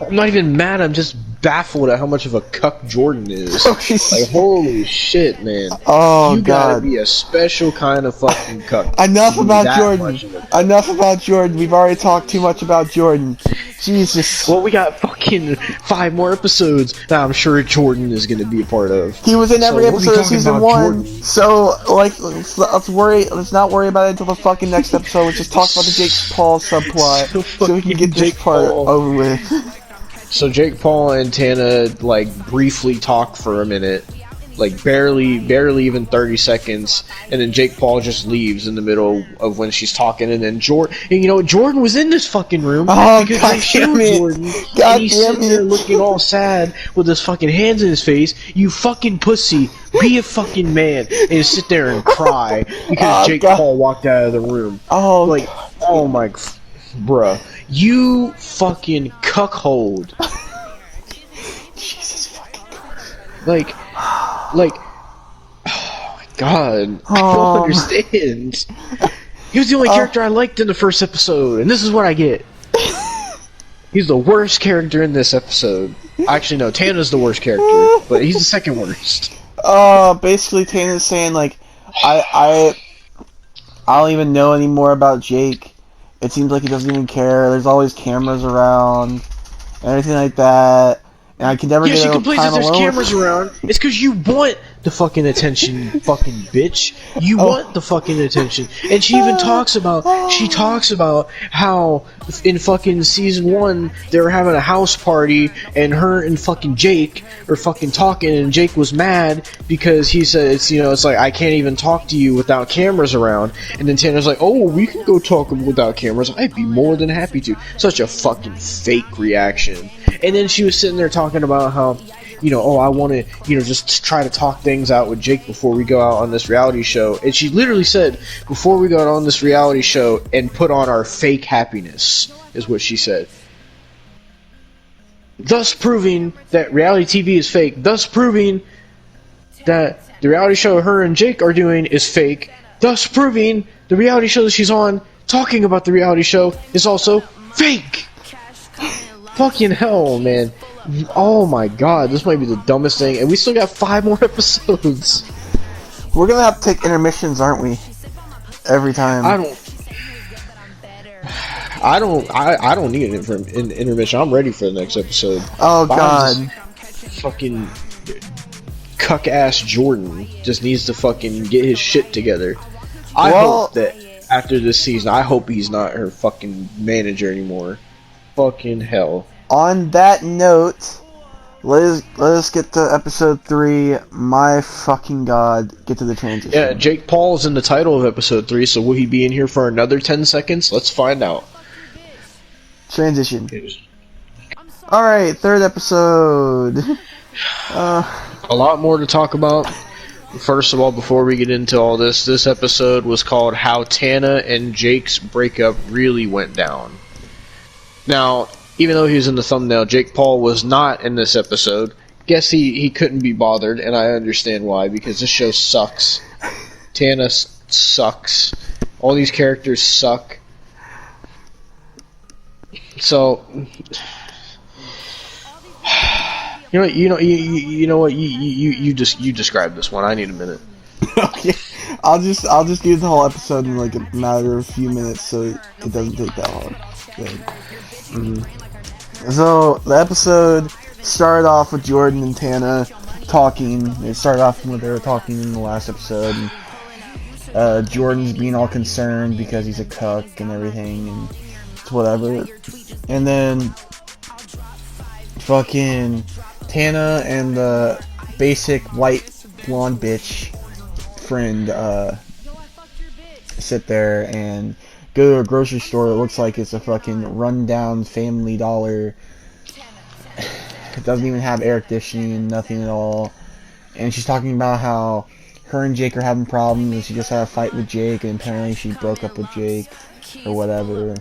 I'm not even mad, I'm just baffled at how much of a cuck Jordan is. Like, holy shit, man. Oh, you gotta God. be a special kind of fucking cuck. Enough about That Jordan. much of a cuck. Enough about Jordan. We've already talked too much about Jordan. Jesus. Well, we got fucking 5 more episodes that I'm sure Jordan is gonna be a part of. He was in every So, what are we episode of talking season about, 1. Jordan? So, like, let's not worry about it until the fucking next episode. Let's just talk about the Jake Paul subplot so we can get this Jake part Paul. over with. So Jake Paul and Tana like briefly talk for a minute, like barely even 30 seconds, and then Jake Paul just leaves in the middle of when she's talking, and then Jordan, and you know, Jordan was in this fucking room because God they showed damn it. Jordan, God and he's damn sitting there it. looking all sad with his fucking hands in his face. You fucking pussy, be a fucking man, and sit there and cry because Jake God. Paul walked out of the room. Oh, Like, oh my, bruh, you fucking cuckold. Jesus fucking Christ. Like, oh my god, I don't understand. He was the only character I liked in the first episode, and this is what I get. He's the worst character in this episode. Actually, no, Tana's the worst character, but he's the second worst. Basically Tana's saying, like, I don't even know anymore about Jake. It seems like he doesn't even care. There's always cameras around and everything like that. And I can never Yeah, get she a complains time that there's alone. cameras around. It's because you want the fucking attention, you fucking bitch. You want the fucking attention. And she even talks about how in fucking season 1 they were having a house party and her and fucking Jake were fucking talking, and Jake was mad because he said it's like, I can't even talk to you without cameras around. And then Tanner's like, oh, we can go talk without cameras. I'd be more than happy to. Such a fucking fake reaction. And then she was sitting there talking about how, I want to, just try to talk things out with Jake before we go out on this reality show. And she literally said, before we go out on this reality show and put on our fake happiness, is what she said. Thus proving that reality TV is fake. Thus proving that the reality show her and Jake are doing is fake. Thus proving the reality show that she's on, talking about the reality show, is also fake. Fucking hell, man. Oh my god, this might be the dumbest thing, and we still got 5 more episodes. We're gonna have to take intermissions, aren't we? Every time. I don't need an intermission. I'm ready for the next episode. Oh But god. Fucking cuck ass Jordan just needs to fucking get his shit together. I hope that after this season, I hope he's not her fucking manager anymore. Fucking hell. On that note, let us get to episode 3. My fucking god, get to the transition. Yeah, Jake Paul's in the title of episode 3, so will he be in here for another 10 seconds? Let's find out. Transition. Alright, 3rd episode. A lot more to talk about. First of all, before we get into all this episode was called How Tana and Jake's Breakup Really Went Down. Now, even though he was in the thumbnail, Jake Paul was not in this episode. Guess he couldn't be bothered, and I understand why, because this show sucks. Tana sucks. All these characters suck. So, you know what? You describe this one. I need a minute. Okay. I'll just do the whole episode in like a matter of a few minutes, so it doesn't take that long. So the episode started off with Jordan and Tana talking. It started off when they were talking in the last episode. And, Jordan's being all concerned because he's a cuck and everything, and it's whatever. And then fucking Tana and the basic white blonde bitch friend sit there and go to a grocery store that looks like it's a fucking rundown Family Dollar. It doesn't even have air conditioning and nothing at all. And she's talking about how her and Jake are having problems, and she just had a fight with Jake, and apparently she broke up with Jake, or whatever.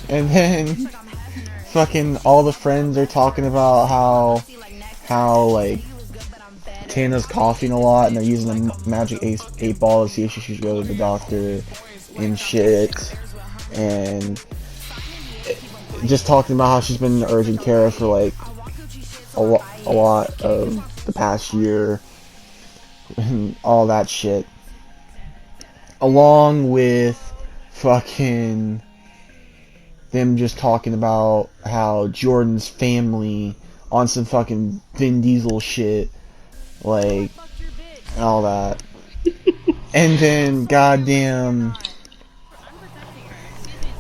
And then, fucking all the friends are talking about how like, Tana's coughing a lot, and they're using the magic 8-ball to see if she should go to the doctor, and shit, and just talking about how she's been in urgent care for, like, a lot of the past year, and all that shit. Along with fucking them just talking about how Jordan's family on some fucking Vin Diesel shit, like, all that. And then, goddamn,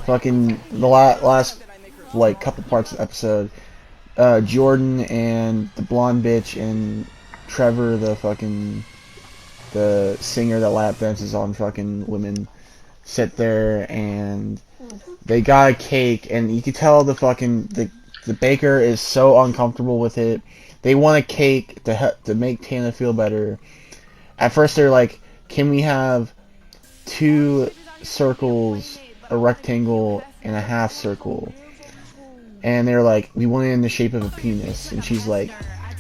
fucking the last, like, couple parts of the episode, Jordan and the blonde bitch and Trevor, the singer that lap dances on fucking women, sit there and they got a cake, and you can tell the baker is so uncomfortable with it. They want a cake to make Tana feel better. At first they're like, can we have 2 circles, a rectangle, and a half circle? And they're like, we want it in the shape of a penis. And she's like,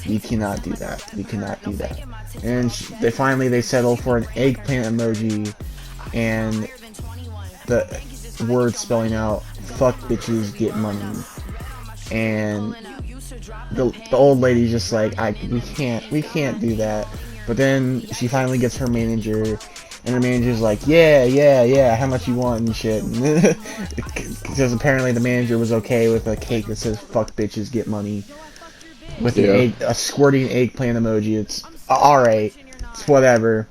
we cannot do that. We cannot do that. And they settle for an eggplant emoji and the word spelling out, fuck bitches, get money. And the old lady's just like, we can't do that. But then she finally gets her manager, and the manager's like, yeah, how much you want and shit. Because apparently the manager was okay with a cake that says fuck bitches, get money, with a squirting eggplant emoji. It's alright, it's whatever.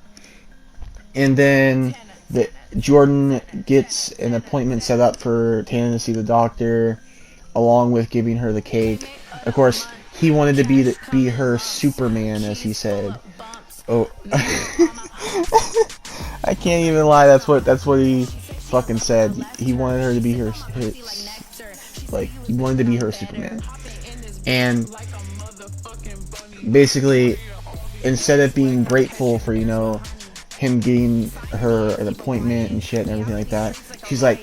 And then Jordan gets an appointment set up for Tana to see the doctor, along with giving her the cake. Of course, he wanted to be her Superman, as he said. Oh, I can't even lie. That's what he fucking said. He wanted her to be he wanted to be her Superman. And basically, instead of being grateful for, him getting her an appointment and shit and everything like that, she's like,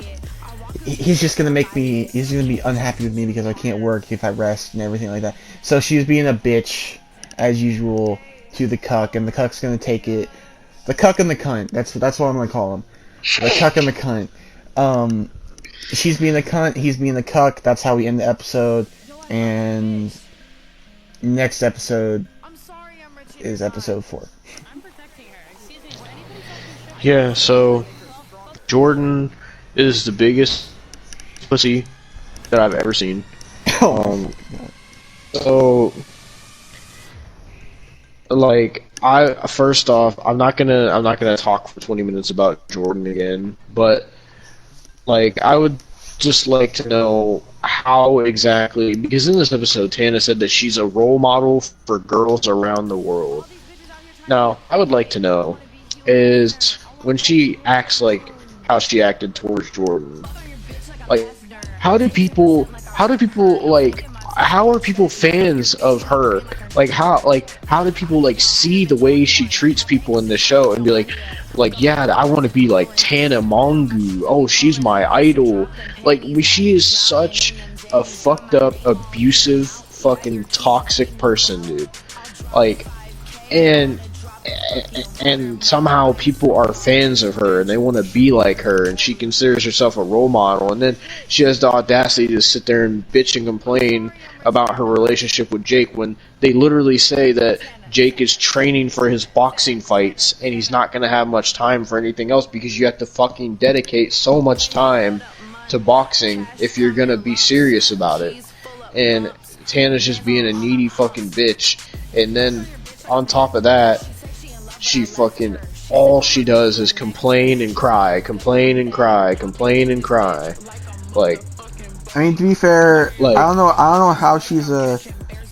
he's gonna be unhappy with me because I can't work if I rest and everything like that. So she was being a bitch, as usual, to the cuck, and the cuck's gonna take it. The cuck and the cunt, that's what I'm gonna call him. The cuck and the cunt. She's being the cunt, he's being the cuck, that's how we end the episode, and next episode is episode 4. Yeah, so Jordan is the biggest pussy that I've ever seen. So, like, first off, I'm not gonna talk for 20 minutes about Jordan again, but, like, I would just like to know how exactly, because in this episode, Tana said that she's a role model for girls around the world. Now, I would like to know is when she acts like how she acted towards Jordan, like, how are people fans of her? How do people see the way she treats people in the show and be like, yeah, I want to be like Tana Mongeau. Oh, she's my idol. She is such a fucked up, abusive, fucking toxic person, dude. And somehow people are fans of her and they want to be like her, and she considers herself a role model, and then she has the audacity to sit there and bitch and complain about her relationship with Jake when they literally say that Jake is training for his boxing fights and he's not going to have much time for anything else because you have to fucking dedicate so much time to boxing if you're going to be serious about it. And Tana's just being a needy fucking bitch, and then on top of that, all she does is complain and cry, complain and cry, complain and cry. I mean, to be fair, I don't know how she's a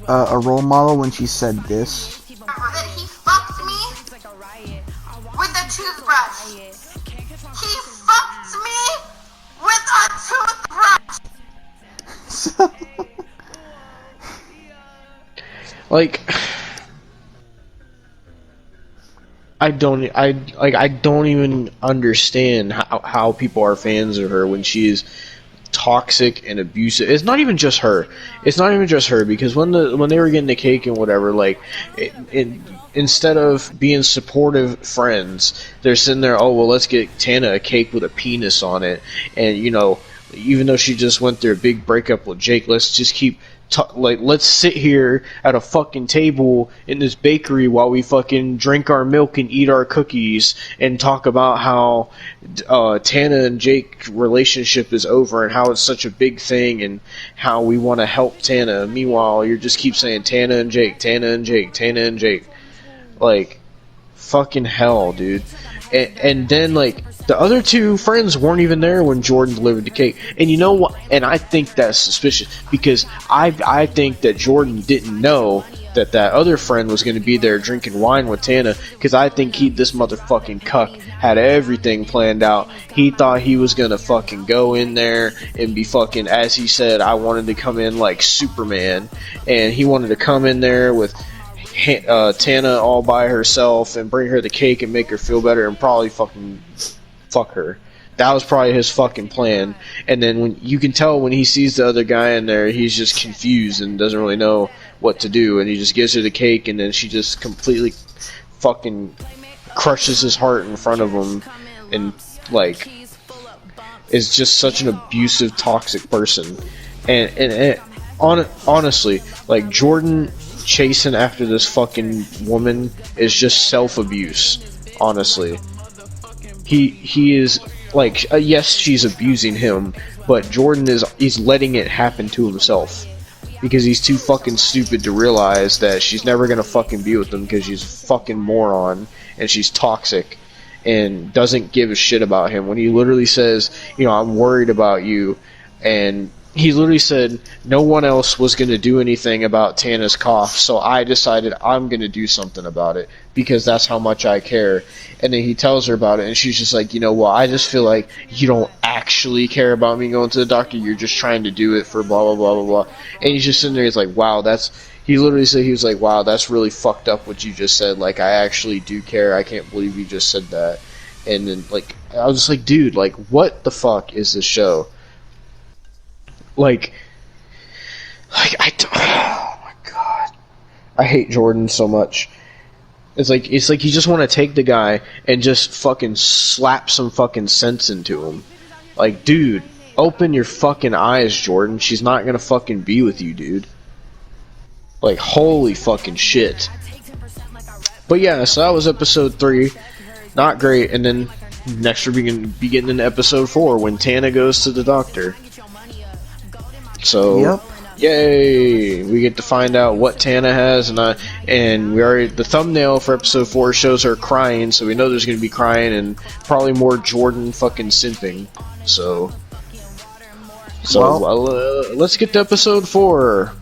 role model when she said this. That he fucked me with a toothbrush. He fucked me with a toothbrush. I don't even understand how people are fans of her when she is toxic and abusive. It's not even just her. Because when they were getting the cake and whatever, like instead of being supportive friends, they're sitting there, oh well, let's get Tana a cake with a penis on it, and you know, even though she just went through a big breakup with Jake, let's just keep let's sit here at a fucking table in this bakery while we fucking drink our milk and eat our cookies and talk about how Tana and Jake relationship is over and how it's such a big thing and how we want to help Tana. Meanwhile, you just keep saying Tana and Jake, Tana and Jake, Tana and Jake. Like, fucking hell, dude. And then, like, the other two friends weren't even there when Jordan delivered the cake. And you know what? And I think that's suspicious because I think that Jordan didn't know that other friend was going to be there drinking wine with Tana, because I think this motherfucking cuck had everything planned out. He thought he was going to fucking go in there and be fucking, as he said, I wanted to come in like Superman. And he wanted to come in there with Tana all by herself and bring her the cake and make her feel better and probably fucking fuck her. That was probably his fucking plan. And then when you can tell when he sees the other guy in there, he's just confused and doesn't really know what to do, and he just gives her the cake, and then she just completely fucking crushes his heart in front of him, and like is just such an abusive, toxic person. And honestly, like, Jordan chasing after this fucking woman is just self-abuse. Honestly, he is like, yes, she's abusing him, but Jordan he's letting it happen to himself because he's too fucking stupid to realize that she's never gonna fucking be with him because she's a fucking moron and she's toxic and doesn't give a shit about him. When he literally says, you know, I'm worried about you, and he literally said no one else was going to do anything about Tana's cough, so I decided I'm going to do something about it because that's how much I care. And then he tells her about it, and she's just like, you know what, I just feel like you don't actually care about me going to the doctor, you're just trying to do it for blah, blah, blah, blah, blah. And he's just sitting there, he's like, wow, he literally said, he was like, wow, that's really fucked up what you just said, like, I actually do care, I can't believe you just said that. And then, like, I was just like, dude, like, what the fuck is this show? Like, oh my god, I hate Jordan so much. It's like you just want to take the guy and just fucking slap some fucking sense into him. Like, dude, open your fucking eyes, Jordan. She's not gonna fucking be with you, dude. Like, holy fucking shit. But yeah, so that was episode 3. Not great. And then next we're gonna be getting into episode 4 when Tana goes to the doctor. So, yep. Yay! We get to find out what Tana has, and we already, the thumbnail for episode 4 shows her crying, so we know there's gonna be crying and probably more Jordan fucking simping. So let's get to episode 4.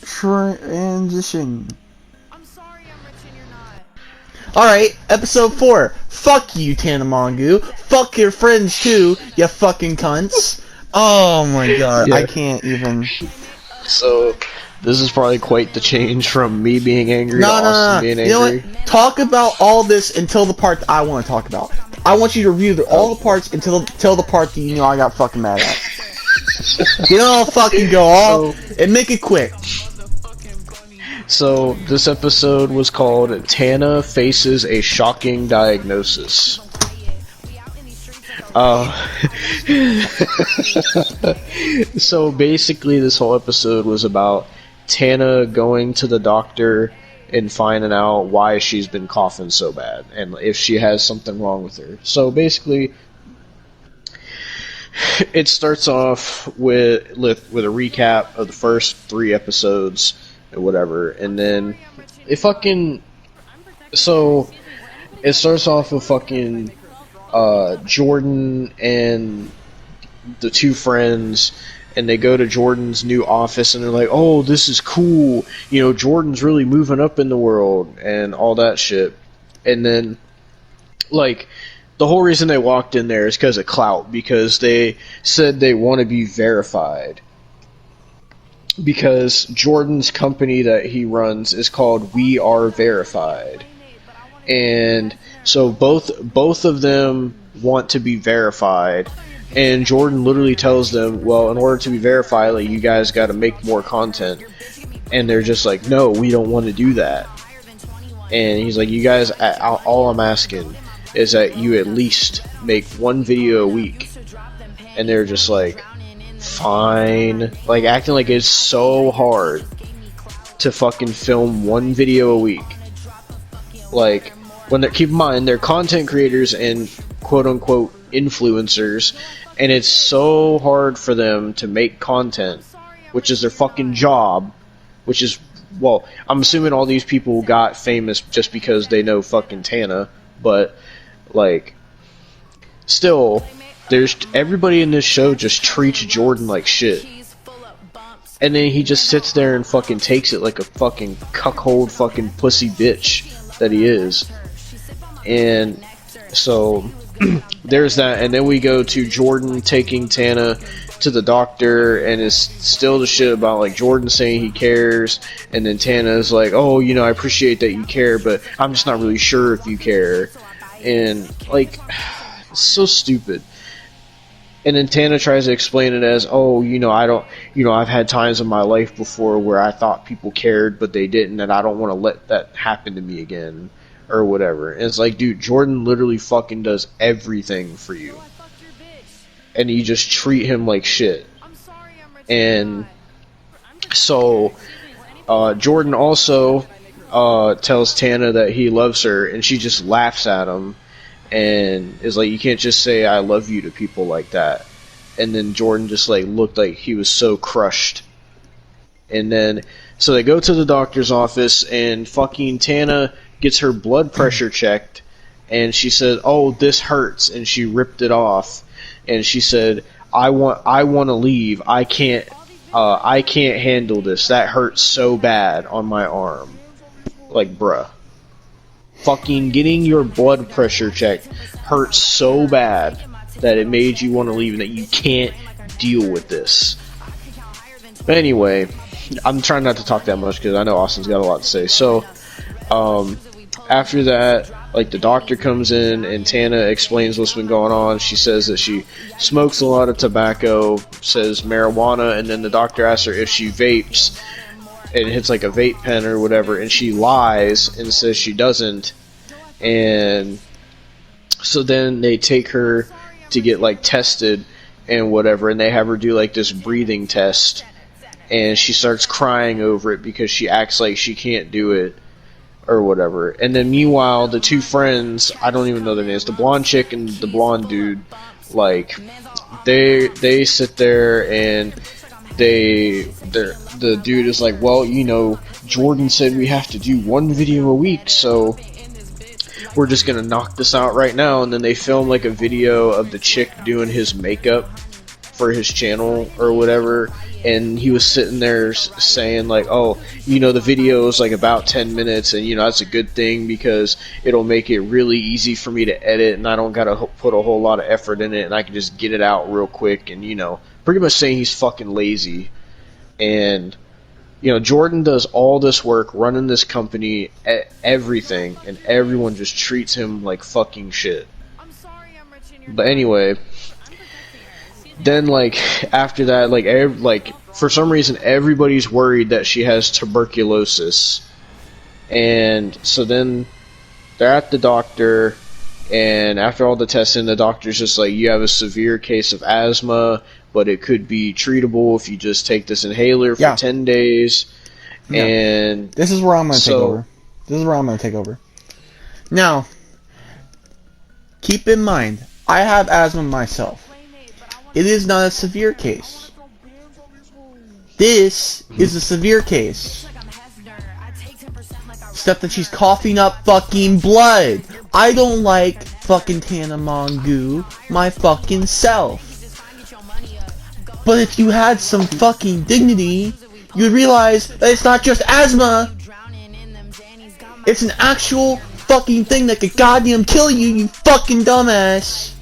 Transition. Alright, episode 4. Fuck you, Tana Mongeau. Fuck your friends too, you fucking cunts. Oh my god, yeah. I can't even. So, this is probably quite the change from me being angry to Austin being angry. You know what? Talk about all this until the part that I want to talk about. I want you to review all the parts until the part that you know I got fucking mad at. You know, I'll fucking go off and make it quick. So, this episode was called Tana Faces a Shocking Diagnosis. So basically this whole episode was about Tana going to the doctor and finding out why she's been coughing so bad and if she has something wrong with her. So basically it starts off with a recap of the first 3 episodes or whatever, and then it starts off with fucking Jordan and the 2 friends, and they go to Jordan's new office, and they're like, oh, this is cool, you know, Jordan's really moving up in the world, and all that shit. And then, like, the whole reason they walked in there is because of clout, because they said they want to be verified. because Jordan's company that he runs is called We Are Verified, and so both of them want to be verified, and Jordan literally tells them, well, in order to be verified, like, you guys got to make more content, and they're just like, no, we don't want to do that. And he's like, you guys, all I'm asking is that you at least make one video a week. And they're just like, fine, like acting like it's so hard to fucking film one video a week. Like, when they're, keep in mind, they're content creators and quote unquote influencers, and it's so hard for them to make content, which is their fucking job, which is, well, I'm assuming all these people got famous just because they know fucking Tana, but like, still, there's everybody in this show just treats Jordan like shit. And then he just sits there and fucking takes it like a fucking cuckold fucking pussy bitch that he is. And so there's that, and then we go to Jordan taking Tana to the doctor, and it's still the shit about like Jordan saying he cares, and then Tana's like, oh, you know, I appreciate that you care, but I'm just not really sure if you care. And like, it's so stupid. And then Tana tries to explain it as, oh, you know, I don't, you know, I've had times in my life before where I thought people cared, but they didn't, and I don't want to let that happen to me again, or whatever. And it's like, dude, Jordan literally fucking does everything for you, and you just treat him like shit. And so, Jordan also tells Tana that he loves her, and she just laughs at him. And is like, you can't just say I love you to people like that. And then Jordan just like looked like he was so crushed. And then, so they go to the doctor's office, and fucking Tana gets her blood pressure checked, and she said, oh, this hurts, and she ripped it off. And she said, I want to leave. I can't handle this. That hurts so bad on my arm. Like, bruh. Fucking getting your blood pressure checked hurts so bad that it made you want to leave and that you can't deal with this. But anyway, I'm trying not to talk that much because I know Austin's got a lot to say. So, after that, like, the doctor comes in and Tana explains what's been going on. She says that she smokes a lot of tobacco, says marijuana, and then the doctor asks her if she vapes. And hits like a vape pen or whatever, and she lies and says she doesn't. And so then they take her to get like tested and whatever, and they have her do like this breathing test, and she starts crying over it because she acts like she can't do it or whatever. And then meanwhile, the two friends, I don't even know their names, the blonde chick and the blonde dude, like, they sit there, and the dude is like, well, you know, Jordan said we have to do one video a week, so we're just gonna knock this out right now. And then they film like a video of the chick doing his makeup for his channel or whatever, and he was sitting there saying like, oh, you know, the video is like about 10 minutes, and you know, that's a good thing because it'll make it really easy for me to edit, and I don't gotta put a whole lot of effort in it, and I can just get it out real quick. And you know, pretty much saying he's fucking lazy. And you know, Jordan does all this work running this company, everything, and everyone just treats him like fucking shit. But anyway, then like after that, like for some reason everybody's worried that she has tuberculosis, and so then they're at the doctor, and after all the testing, the doctor's just like, you have a severe case of asthma, but it could be treatable if you just take this inhaler for 10 days. Yeah. And this is where I'm going to take over. This is where I'm going to take over. Now, keep in mind, I have asthma myself. It is not a severe case. This is a severe case. Except that she's coughing up fucking blood. I don't like fucking Tana Mongeau my fucking self. But if you had some fucking dignity, you'd realize that it's not just asthma. It's an actual fucking thing that could goddamn kill you, you fucking dumbass.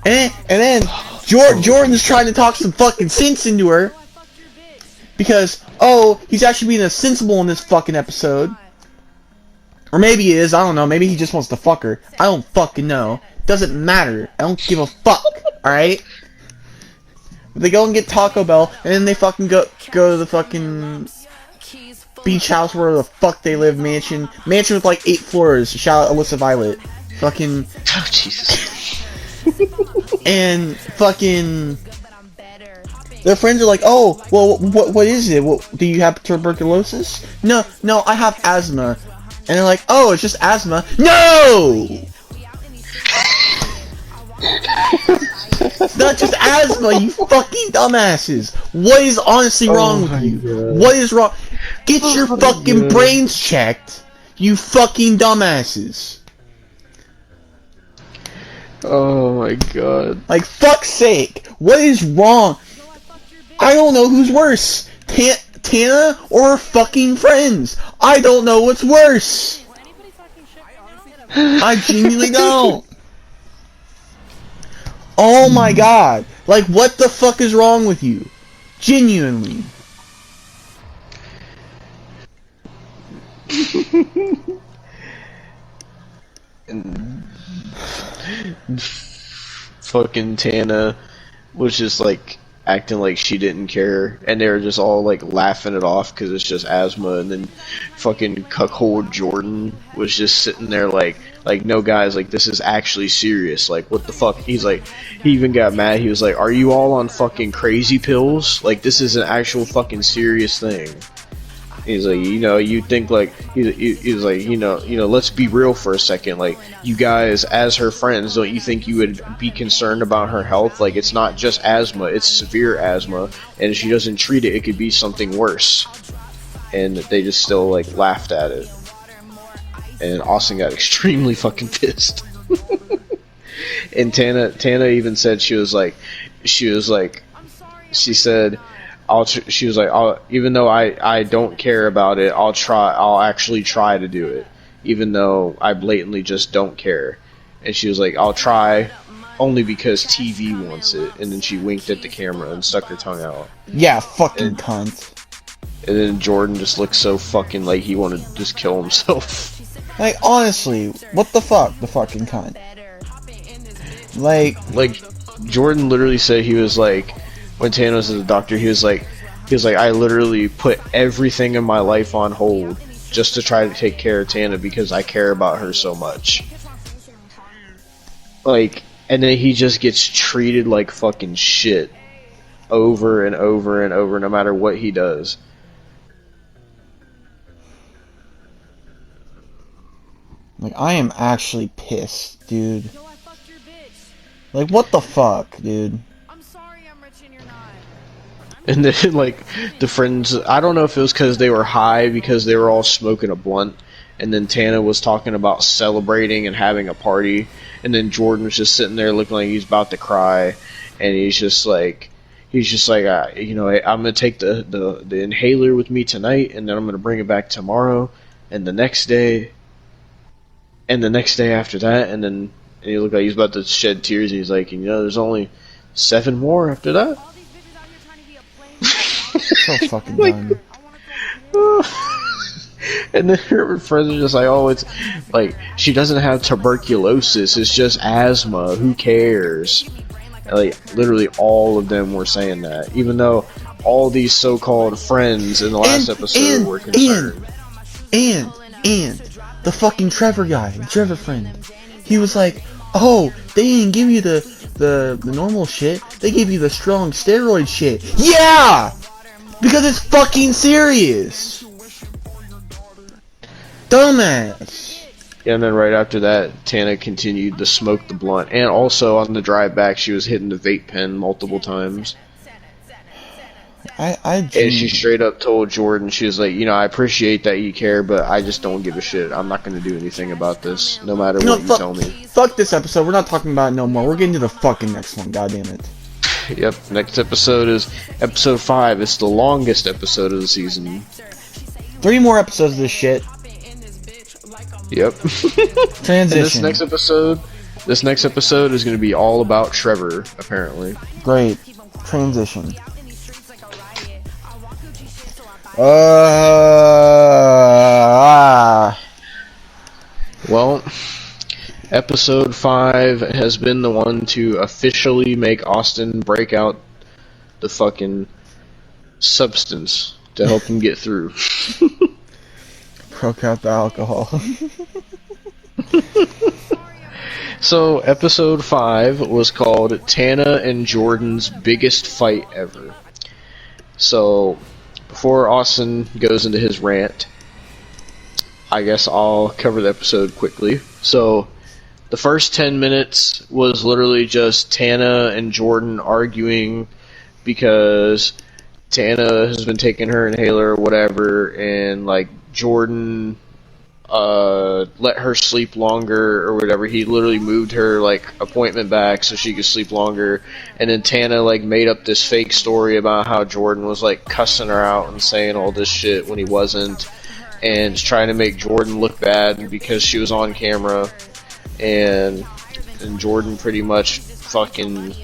And then Jordan's trying to talk some fucking sense into her. Because, oh, he's actually being a sensible in this fucking episode. Or maybe he is, I don't know. Maybe he just wants to fuck her. I don't fucking know. Doesn't matter. I don't give a fuck, alright? They go and get Taco Bell, and then they fucking go to the fucking beach house where the fuck they live, mansion with like 8 floors. Shout out Alyssa Violet. Fucking... Oh, Jesus. And fucking... Their friends are like, oh, well, what is it? Do you have tuberculosis? No, I have asthma. And they're like, oh, it's just asthma. No! It's not just asthma, you fucking dumbasses. What is honestly wrong with you? God. What is wrong? Get your fucking brains checked, you fucking dumbasses. Oh my god. Like, fuck's sake. What is wrong? I don't know who's worse. Tana or her fucking friends. I don't know what's worse. I genuinely don't. Oh my god. Like, what the fuck is wrong with you? Genuinely. Fucking Tana was just like acting like she didn't care, and they were just all like laughing it off because it's just asthma. And then fucking cuckold Jordan was just sitting there like no, guys, like this is actually serious. Like, what the fuck? He's like, he even got mad. He was like, are you all on fucking crazy pills? Like, this is an actual fucking serious thing. He's like, you know, you think like he's like, you know, let's be real for a second. Like, you guys, as her friends, don't you think you would be concerned about her health? Like, it's not just asthma; it's severe asthma, and if she doesn't treat it, it could be something worse. And they just still like laughed at it. And Austin got extremely fucking pissed. And Tana even said she said. She was like, even though I don't care about it, I'll actually try to do it, even though I blatantly just don't care. And she was like, I'll try, only because TV wants it. And then she winked at the camera and stuck her tongue out. Yeah, fucking cunt. And then Jordan just looked so fucking like he wanted to just kill himself. Like, honestly, what the fuck, the fucking cunt? Like Jordan literally said he was like, when Tana was at the doctor, he was like, I literally put everything in my life on hold just to try to take care of Tana because I care about her so much. Like, and then he just gets treated like fucking shit over and over and over, no matter what he does. Like, I am actually pissed, dude. Like, what the fuck, dude? And then, like, the friends, I don't know if it was because they were high, because they were all smoking a blunt, and then Tana was talking about celebrating and having a party, and then Jordan was just sitting there looking like he's about to cry, and he's just like, you know, I'm going to take the inhaler with me tonight, and then I'm going to bring it back tomorrow, and the next day after that, and he looked like he's about to shed tears, and he's like, you know, there's only 7 more after that. So fucking done. And then her friends are just like, oh, it's like, she doesn't have tuberculosis, it's just asthma, who cares? And like, literally all of them were saying that, even though all these so-called friends in the last episode were concerned. And the fucking Trevor guy, the Trevor friend, he was like, oh, they didn't give you the normal shit, they gave you the strong steroid shit. Yeah! Because it's fucking serious! Dumbass! Yeah, and then right after that, Tana continued to smoke the blunt, and also on the drive back, she was hitting the vape pen multiple times. And she straight up told Jordan, she was like, you know, I appreciate that you care, but I just don't give a shit. I'm not going to do anything about this, no matter what you tell me. Fuck this episode, we're not talking about it no more. We're getting to the fucking next one, goddammit. Yep, next episode is episode 5. It's the longest episode of the season. 3 more episodes of this shit. Yep. Transition. And this next episode This next episode is going to be all about Trevor, apparently. Great. Transition. Well, episode 5 has been the one to officially make Austin break out the fucking substance to help him get through. Broke out the alcohol. So, episode 5 was called Tana and Jordan's Biggest Fight Ever. So, before Austin goes into his rant, I guess I'll cover the episode quickly. So, the first 10 minutes was literally just Tana and Jordan arguing because Tana has been taking her inhaler or whatever, and like Jordan let her sleep longer or whatever. He literally moved her like appointment back so she could sleep longer, and then Tana like made up this fake story about how Jordan was like cussing her out and saying all this shit when he wasn't, and trying to make Jordan look bad because she was on camera, and Jordan pretty much fucking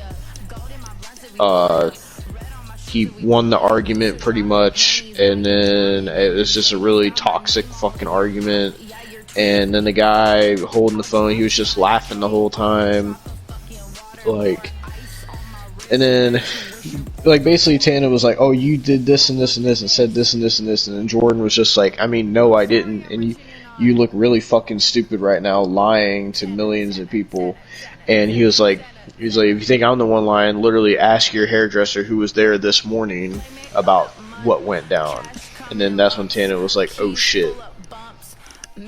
he won the argument pretty much, and then it was just a really toxic fucking argument, and then the guy holding the phone, he was just laughing the whole time, like, and then, like, basically Tana was like, oh, you did this and this and this, and said this and this and this, and then Jordan was just like, I mean, no, I didn't, and you look really fucking stupid right now, lying to millions of people. And he was like, if you think I'm the one lying, literally ask your hairdresser who was there this morning about what went down. And then that's when Tana was like, oh shit.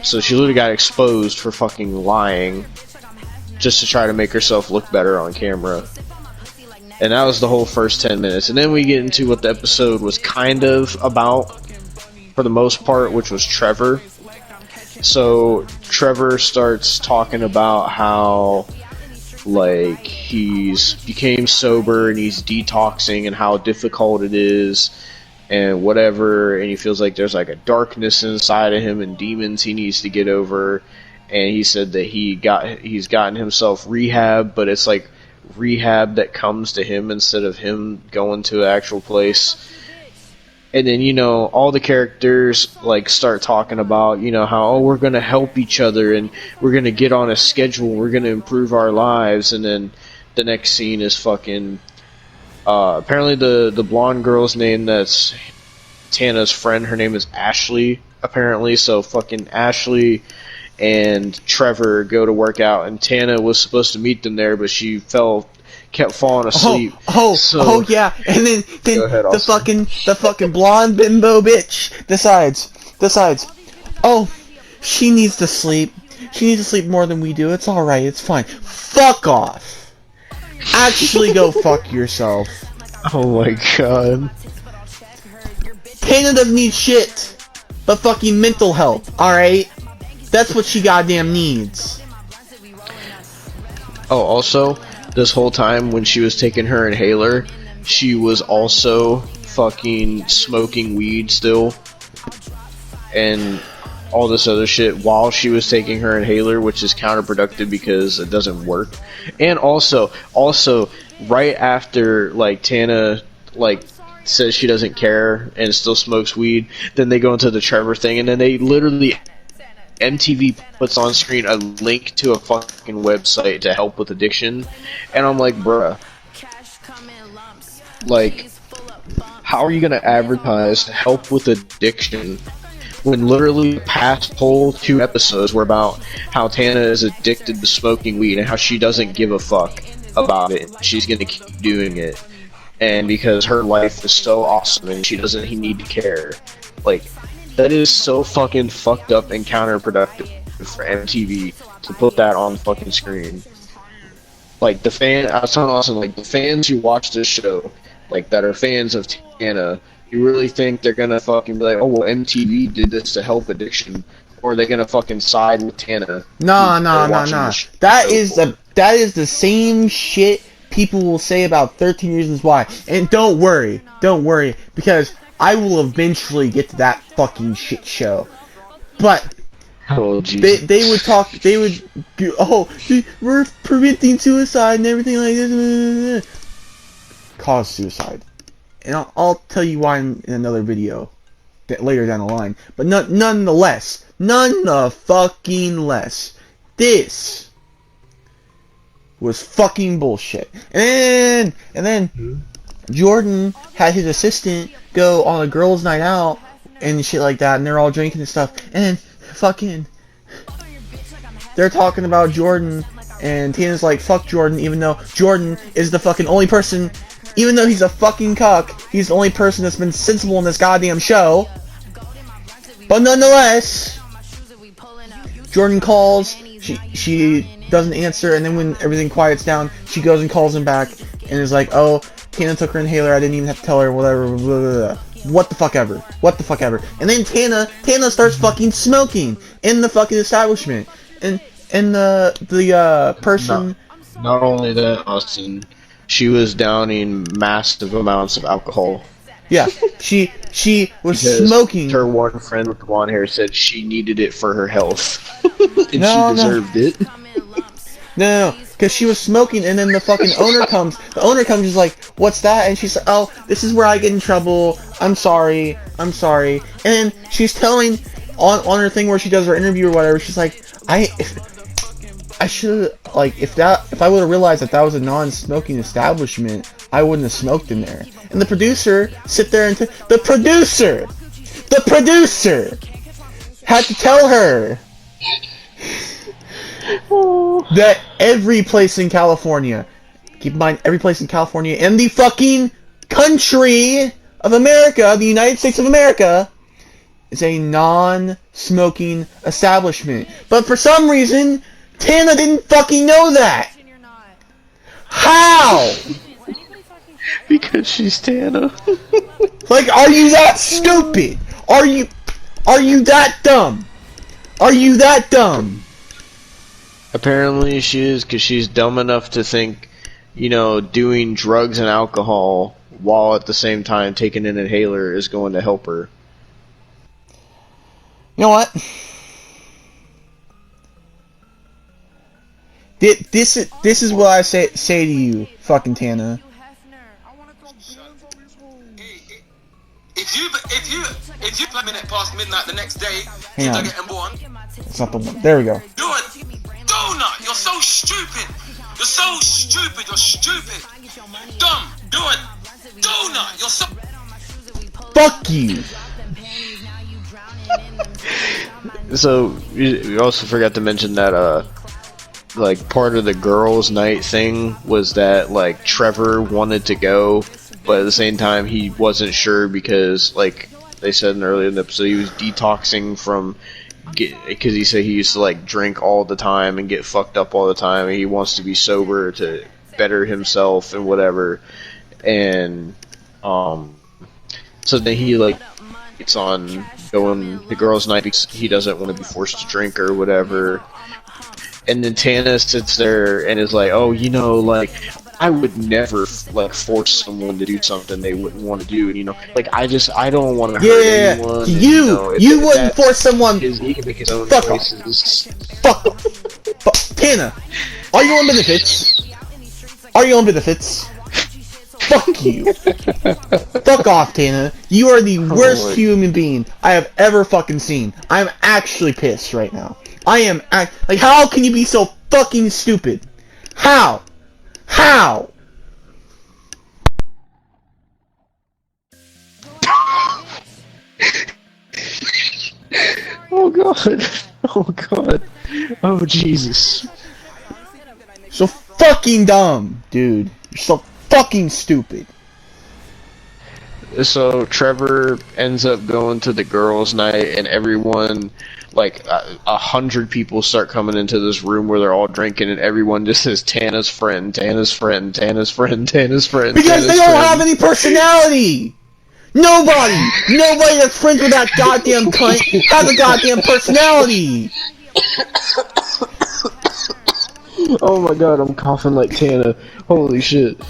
So she literally got exposed for fucking lying just to try to make herself look better on camera. And that was the whole first 10 minutes. And then we get into what the episode was kind of about, for the most part, which was Trevor. So Trevor starts talking about how like he's became sober and he's detoxing and how difficult it is and whatever, and he feels like there's like a darkness inside of him and demons he needs to get over. And he said that he's gotten himself rehab, but it's like rehab that comes to him instead of him going to an actual place. And then, you know, all the characters, like, start talking about, you know, how, oh, we're going to help each other, and we're going to get on a schedule, we're going to improve our lives. And then the next scene is fucking, apparently the blonde girl's name that's Tana's friend, her name is Ashley, apparently. So fucking Ashley and Trevor go to work out, and Tana was supposed to meet them there, but she kept falling asleep. Oh yeah, and then ahead, the fucking blonde bimbo bitch decides, oh, she needs to sleep. She needs to sleep more than we do. It's alright, it's fine. Fuck off. Actually go fuck yourself. Oh my god. Tana doesn't need shit but fucking mental help, alright? That's what she goddamn needs. Oh, also, this whole time when she was taking her inhaler, she was also fucking smoking weed still, and all this other shit while she was taking her inhaler, which is counterproductive because it doesn't work. And also, right after, like, Tana, like, says she doesn't care and still smokes weed, then they go into the Trevor thing, and then they literally, MTV puts on screen a link to a fucking website to help with addiction, and I'm like, bruh, like, how are you gonna advertise help with addiction when literally the past whole 2 episodes were about how Tana is addicted to smoking weed and how she doesn't give a fuck about it. She's gonna keep doing it, and because her life is so awesome and she doesn't need to care. Like, that is so fucking fucked up and counterproductive for MTV to put that on the fucking screen. Like, I was telling Austin, like, the fans who watch this show, like, that are fans of Tana, you really think they're gonna fucking be like, oh, well, MTV did this to help addiction, or are they gonna fucking side with Tana? No. That is the same shit people will say about 13 Reasons Why. And don't worry, because I will eventually get to that fucking shit show. But Oh, jeez. They would talk. They would. Oh, we're preventing suicide and everything like this. Cause suicide, and I'll tell you why in another video later down the line. But nonetheless, none the fucking less, this was fucking bullshit. And then Jordan had his assistant go on a girls' night out and shit like that, and they're all drinking and stuff, and then fucking they're talking about Jordan, and Tana's like, fuck Jordan, even though Jordan is the fucking only person, even though he's a fucking cuck, he's the only person that's been sensible in this goddamn show. But nonetheless, Jordan calls, she doesn't answer, and then when everything quiets down, she goes and calls him back, and is like, oh, Tana took her inhaler, I didn't even have to tell her, whatever, blah, blah, blah. What the fuck ever. What the fuck ever. And then Tana starts fucking smoking in the fucking establishment. And the person... Not only that, Austin, she was downing massive amounts of alcohol. Yeah, she was Because smoking. Her one friend with the blonde hair said she needed it for her health. And No, she deserved it. No, because she was smoking, and then the fucking owner comes. The owner comes and is like, what's that? And she's like, oh, this is where I get in trouble. I'm sorry. And then she's telling, on her thing where she does her interview or whatever, she's like, I should, like, if I would have realized that was a non-smoking establishment, I wouldn't have smoked in there. And the producer sit there and the producer had to tell her that every place in California, keep in mind, every place in California and the fucking country of America, the United States of America, is a non-smoking establishment. But for some reason, Tana didn't fucking know that. How? Because she's Tana. Like, are you that stupid? Are you that dumb? Are you that dumb? Apparently she is, because she's dumb enough to think, doing drugs and alcohol while at the same time taking an inhaler is going to help her. You know what? This is what I say to you, fucking Tana. If you play minute past midnight the next day, Hang on. get born. It's not the one. There we go. Do it. Donut, you're so stupid. You're so stupid. You're stupid. Dumb. Do it. Donut, you're so. Fuck you. So you also forgot to mention that like part of the girls' night thing was that like Trevor wanted to go, but at the same time he wasn't sure because like they said in earlier in the episode he was detoxing from because he said he used to like drink all the time and get fucked up all the time, and he wants to be sober to better himself and whatever. And so then he like it's on going the girls' night because he doesn't want to be forced to drink or whatever. And then Tana sits there and is like, oh, like, I would never, like, force someone to do something they wouldn't want to do. And, like, I don't want to hurt anyone. You wouldn't force someone. He can make his own Fuck choices. Fuck. Tana, are you on benefits? Fuck you. Fuck off, Tana. You are the worst human being I have ever fucking seen. I'm actually pissed right now. I am like, how can you be so fucking stupid? How? Oh god. Oh god. Oh Jesus. So fucking dumb, dude. You're so fucking stupid. So Trevor ends up going to the girls' night, and everyone, like 100 people, start coming into this room where they're all drinking, and everyone just says Tana's friend, Tana's friend, Tana's friend, Tana's friend. Because they don't have any personality. Nobody that's friends with that goddamn cunt has a goddamn personality. Oh my god, I'm coughing like Tana. Holy shit.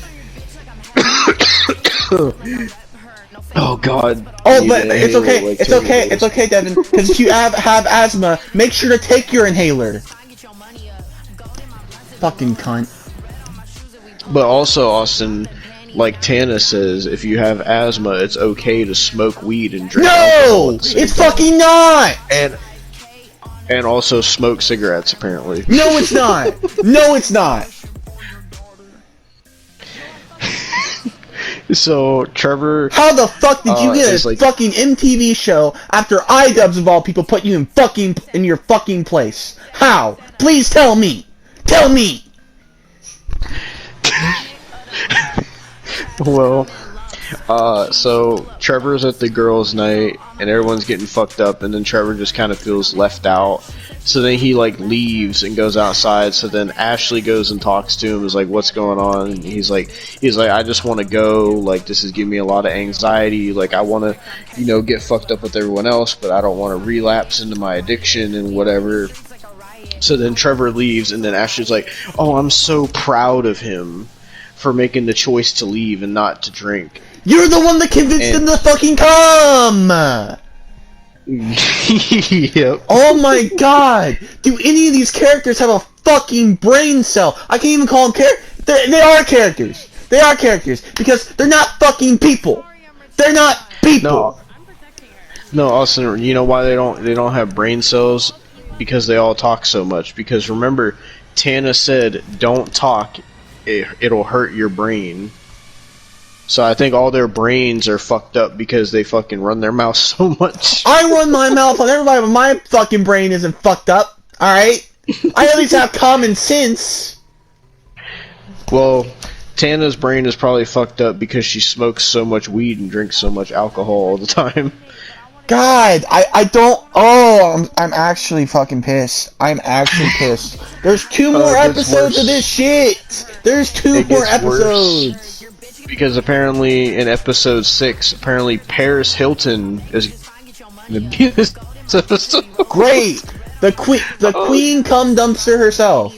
Oh God. Oh, but it's okay. It's okay. It's okay, Devin. Because if you have asthma, make sure to take your inhaler. Fucking cunt. But also, Austin, like Tana says, if you have asthma, it's okay to smoke weed and drink alcohol No, at the same it's time. fucking not. And also smoke cigarettes, apparently. No, it's not. No, it's not. So Trevor, How the fuck did you get is a like- fucking MTV show after iDubbbz of all people put you in your fucking place? How? Please tell me. Tell me. well, so Trevor's at the girls' night, and everyone's getting fucked up, and then Trevor just kind of feels left out. So then he like leaves and goes outside. So then Ashley goes and talks to him. Is like, "What's going on?" And he's like, "I just want to go. Like, this is giving me a lot of anxiety. Like, I want to, get fucked up with everyone else, but I don't want to relapse into my addiction and whatever." So then Trevor leaves, and then Ashley's like, "Oh, I'm so proud of him for making the choice to leave and not to drink." You're the one that convinced him to fucking come! Yep. Oh my god! Do any of these characters have a fucking brain cell? I can't even call them characters. They are characters. They are characters because they're not fucking people. They're not people. No, Austin. You know why they don't have brain cells? Because they all talk so much. Because remember, Tana said, "Don't talk. It'll hurt your brain." So I think all their brains are fucked up because they fucking run their mouth so much. I run my mouth on everybody, but my fucking brain isn't fucked up. Alright? I at least have common sense. Well, Tana's brain is probably fucked up because she smokes so much weed and drinks so much alcohol all the time. God, I don't. Oh, I'm actually fucking pissed. I'm actually pissed. There's 2 more it gets episodes worse. of this shit. There's 2 It more gets worse. episodes. Because apparently in episode 6, apparently Paris Hilton is gonna be this episode. Great. The queen cum dumpster herself.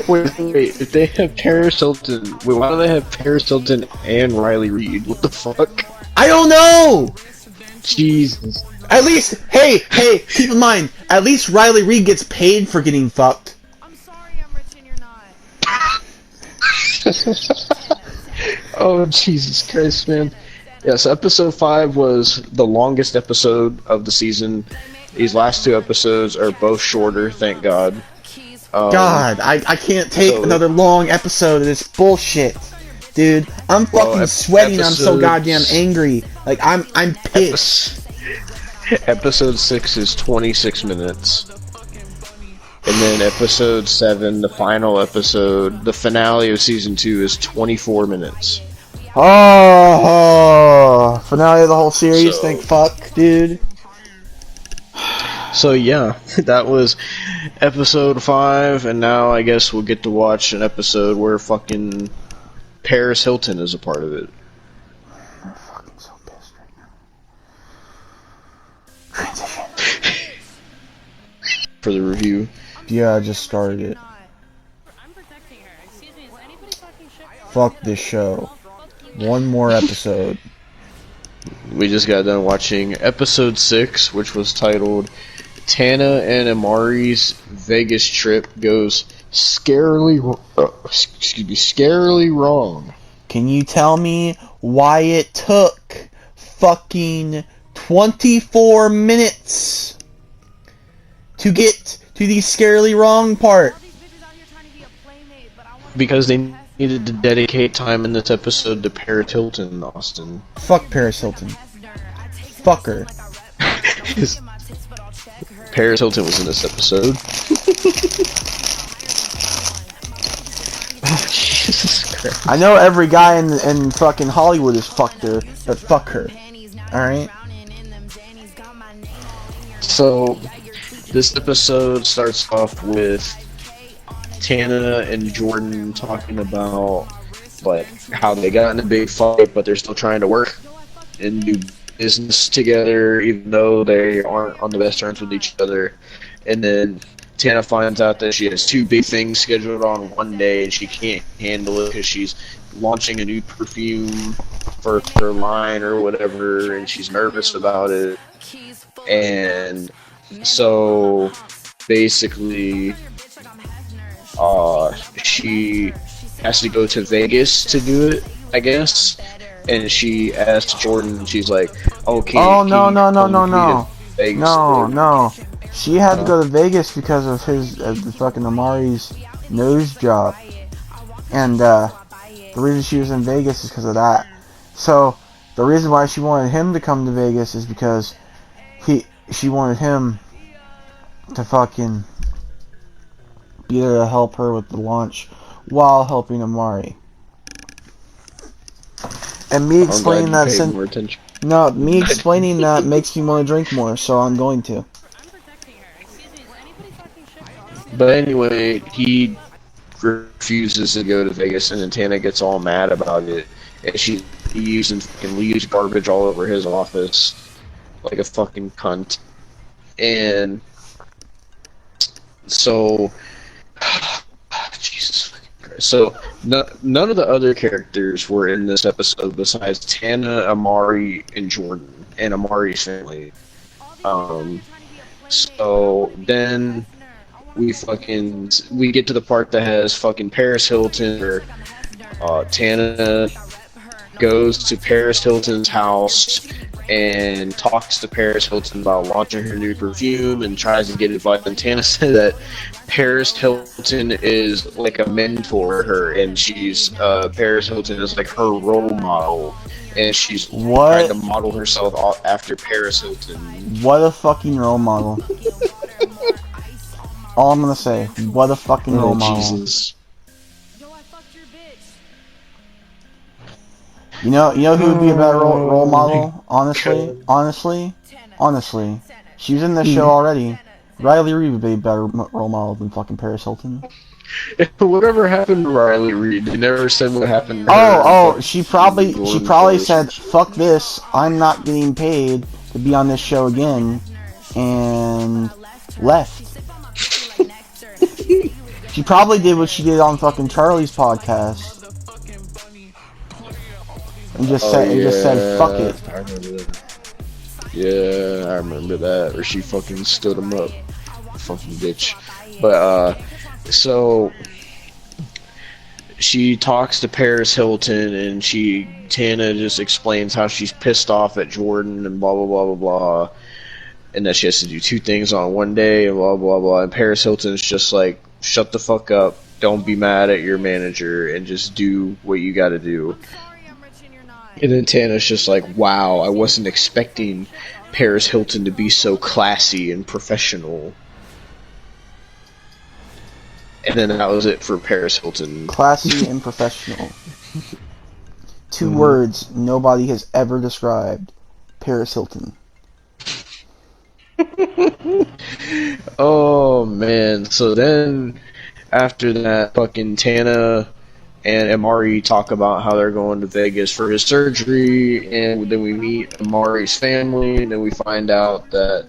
Wait, if they have Paris Hilton, why do they have Paris Hilton and Riley Reid? What the fuck? I don't know. Jesus. At least, hey, keep in mind, at least Riley Reid gets paid for getting fucked. Oh, Jesus Christ, man. Yes, episode 5 was the longest episode of the season. These last 2 episodes are both shorter, thank God. God, I can't take another long episode of this bullshit. Dude, I'm fucking sweating, I'm so goddamn angry. Like, I'm pissed. Episode 6 is 26 minutes. And then episode 7, the final episode, the finale of season 2 is 24 minutes. Oh, finale of the whole series, So- thank fuck, dude. So yeah, that was episode 5, and now I guess we'll get to watch an episode where fucking Paris Hilton is a part of it. I'm fucking so pissed right now. Transition. For the review. Yeah, I just started it. Fuck this show. One more episode. We just got done watching episode 6, which was titled Tana and Amari's Vegas Trip Goes Scarily Wrong. Can you tell me why it took fucking 24 minutes to get to the scarily wrong part? Because they needed to dedicate time in this episode to Paris Hilton, Austin. Fuck Paris Hilton. Fuck her. Paris Hilton was in this episode. Oh, Jesus Christ. I know every guy in fucking Hollywood has fucked her, but fuck her. Alright? So, this episode starts off with Tana and Jordan talking about like how they got in a big fight, but they're still trying to work and do business together, even though they aren't on the best terms with each other. And then Tana finds out that she has two big things scheduled on one day, and she can't handle it because she's launching a new perfume for her line or whatever, and she's nervous about it. And so basically, she has to go to Vegas to do it, I guess. And she asks Jordan, she's like, "Okay." Oh no. She had to go to Vegas because of the fucking Amari's nose job, and the reason she was in Vegas is because of that. So the reason why she wanted him to come to Vegas is because she wanted him to fucking be there to help her with the launch while helping Amari. And me explaining that me explaining that makes me want to drink more, so I'm going to. But anyway, he refuses to go to Vegas, and then Tana gets all mad about it, and he leaves garbage all over his office like a fucking cunt. And so, Jesus fucking Christ. So none of the other characters were in this episode besides Tana, Amari, and Jordan, and Amari's family. So then we get to the part that has fucking Paris Hilton, or Tana goes to Paris Hilton's house and talks to Paris Hilton about launching her new perfume and tries to get advice. And Tana said that Paris Hilton is like a mentor to her, and Paris Hilton is like her role model, and she's trying to model herself after Paris Hilton. What a fucking role model. All I'm gonna say, what a fucking role model. Jesus. You know who would be a better role model? Honestly, she was in this show already. Riley Reid would be a better role model than fucking Paris Hilton. Whatever happened to Riley Reid? They never said what happened to her. Oh, she probably said, "Fuck this! I'm not getting paid to be on this show again," and left. She probably did what she did on fucking Charlie's podcast. And just said, "Fuck it." I remember that. Yeah, I remember that. Or she fucking stood him up. Fucking bitch. But, so she talks to Paris Hilton, and Tana just explains how she's pissed off at Jordan and blah, blah, blah, blah, blah. And that she has to do two things on one day and blah, blah, blah. And Paris Hilton's just like, shut the fuck up. Don't be mad at your manager and just do what you gotta do. And then Tana's just like, wow, I wasn't expecting Paris Hilton to be so classy and professional. And then that was it for Paris Hilton. Classy and professional. Two words nobody has ever described. Paris Hilton. Oh, man. So then, after that, fucking Tana and Amari talk about how they're going to Vegas for his surgery, and then we meet Amari's family, and then we find out that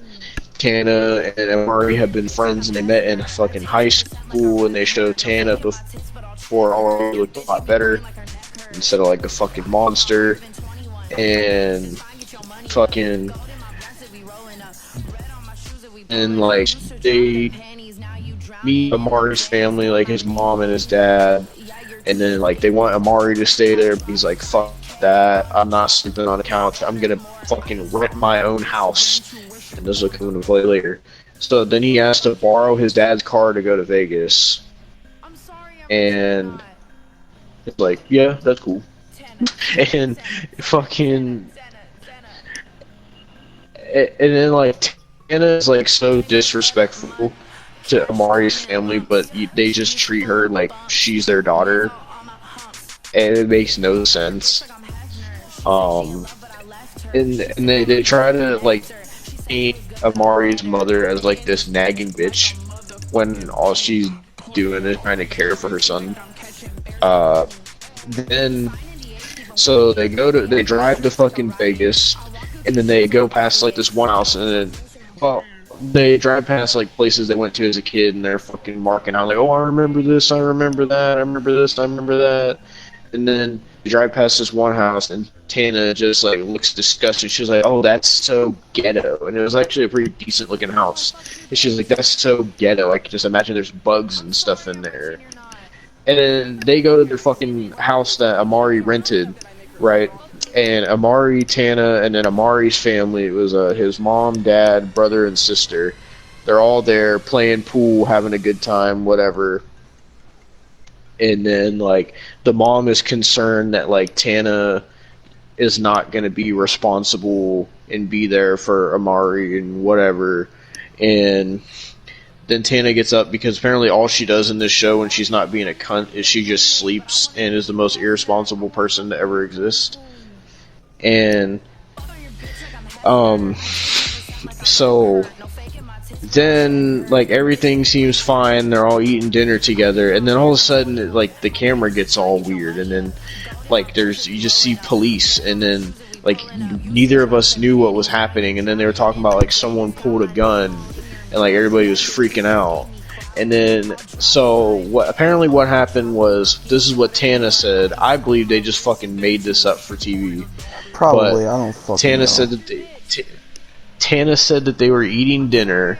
Tana and Amari have been friends, and they met in fucking high school, and they show Tana before Amari looked a lot better, instead of like a fucking monster, and fucking, and like, they meet Amari's family, like his mom and his dad, and then like they want Amari to stay there, but he's like, fuck that, I'm not sleeping on a couch, I'm gonna fucking rent my own house, and this will come into play later. So then he has to borrow his dad's car to go to Vegas, and it's like, yeah, that's cool. And fucking, and then like Tana's like so disrespectful to Amari's family, but they just treat her like she's their daughter, and it makes no sense. And they try to like paint Amari's mother as like this nagging bitch when all she's doing is trying to care for her son. Then so they drive to fucking Vegas, and then they go past like this one house, and then they drive past like places they went to as a kid, and they're fucking marking out like, oh, I remember this, I remember that, I remember this, I remember that. And then they drive past this one house, and Tana just like looks disgusted. She's like, "Oh, that's so ghetto." And it was actually a pretty decent looking house. And she's like, "That's so ghetto. I can just imagine there's bugs and stuff in there." And then they go to their fucking house that Amari rented, right? And Amari, Tana, and then Amari's family, it was his mom, dad, brother, and sister. They're all there playing pool, having a good time, whatever. And then, like, the mom is concerned that, like, Tana is not going to be responsible and be there for Amari and whatever. And then Tana gets up because apparently all she does in this show when she's not being a cunt is she just sleeps and is the most irresponsible person to ever exist. And, so then, like, everything seems fine, they're all eating dinner together, and then all of a sudden, like, the camera gets all weird, and then, like, you just see police, and then, like, neither of us knew what was happening, and then they were talking about, like, someone pulled a gun, and, like, everybody was freaking out. And then, so, what happened was, this is what Tana said, I believe they just fucking made this up for TV. Probably, but I don't fucking Tana know. said that Tana said that they were eating dinner,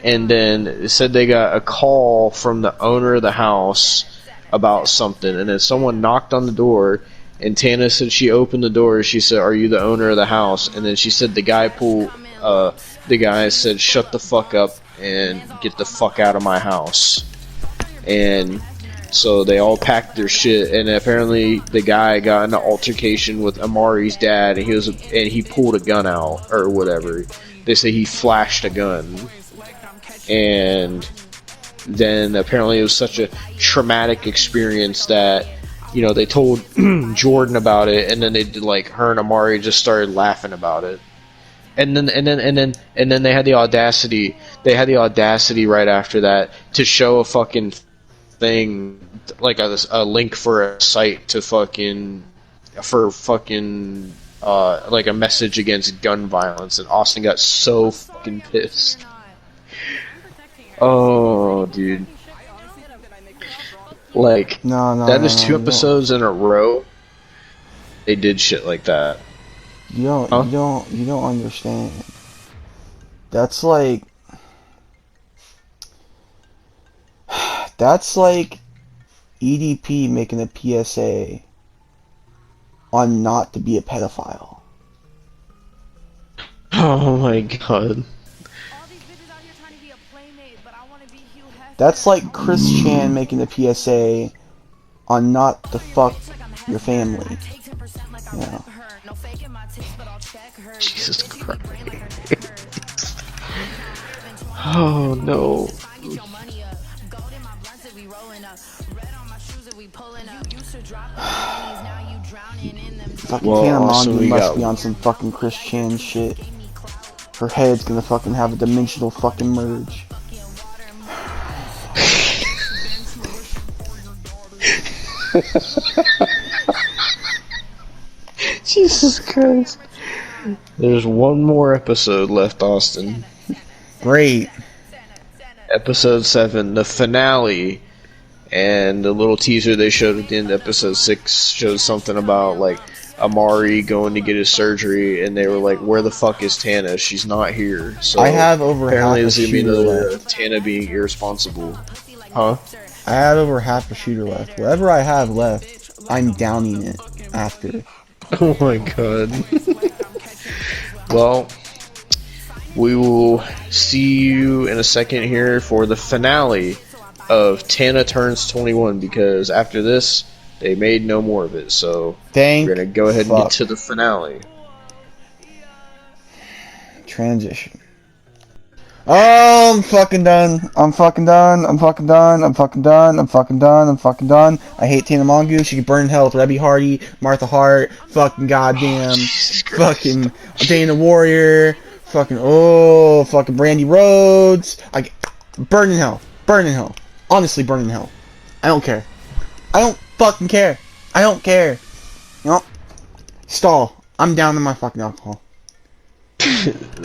and then it said they got a call from the owner of the house about something, and then someone knocked on the door, and Tana said she opened the door, she said, "Are you the owner of the house?" And then she said the guy said, "Shut the fuck up and get the fuck out of my house." And so they all packed their shit, and apparently the guy got in an altercation with Amari's dad, and he pulled a gun out or whatever. They say he flashed a gun, and then apparently it was such a traumatic experience that, you know, they told Jordan about it, and then they did, like, her and Amari just started laughing about it. And then they had the audacity right after that to show a fucking thing, like a link for a site to like a message against gun violence, and Austin got so fucking pissed. Oh, dude. Like, that is two episodes in a row they did shit like that. You don't understand. That's like EDP making a PSA on not to be a pedophile. Oh my god. That's like Chris Chan making a PSA on not to fuck your family. Yeah. Jesus Christ. Oh no. Fucking Tana must be on some fucking Chris Chan shit. Her head's gonna fucking have a dimensional fucking merge. Jesus Christ. There's one more episode left, Austin. Great. Episode 7, the finale. And the little teaser they showed at the end of episode 6 showed something about, like, Amari going to get his surgery, and they were like, "Where the fuck is Tana? She's not here." So I have over half a shooter left. Tana being irresponsible. Huh? I have over half a shooter left. Whatever I have left, I'm downing it after. Oh my god. Well, we will see you in a second here for the finale of Tana Turns 21, because after this, they made no more of it, so we're gonna go ahead and get to the finale. Transition. Oh, I'm fucking done. I'm fucking done. I'm fucking done. I'm fucking done. I'm fucking done. I'm fucking done. I hate Tana Mongoose. She can burn in hell with Rebby Hardy, Martha Hart, fucking goddamn, fucking DmoTheWarrior, fucking Brandy Rhodes. Burn in hell. Burn in hell. Honestly, burn in hell. I don't care. I don't fucking care. I don't care. You know? Stall. I'm down to my fucking alcohol.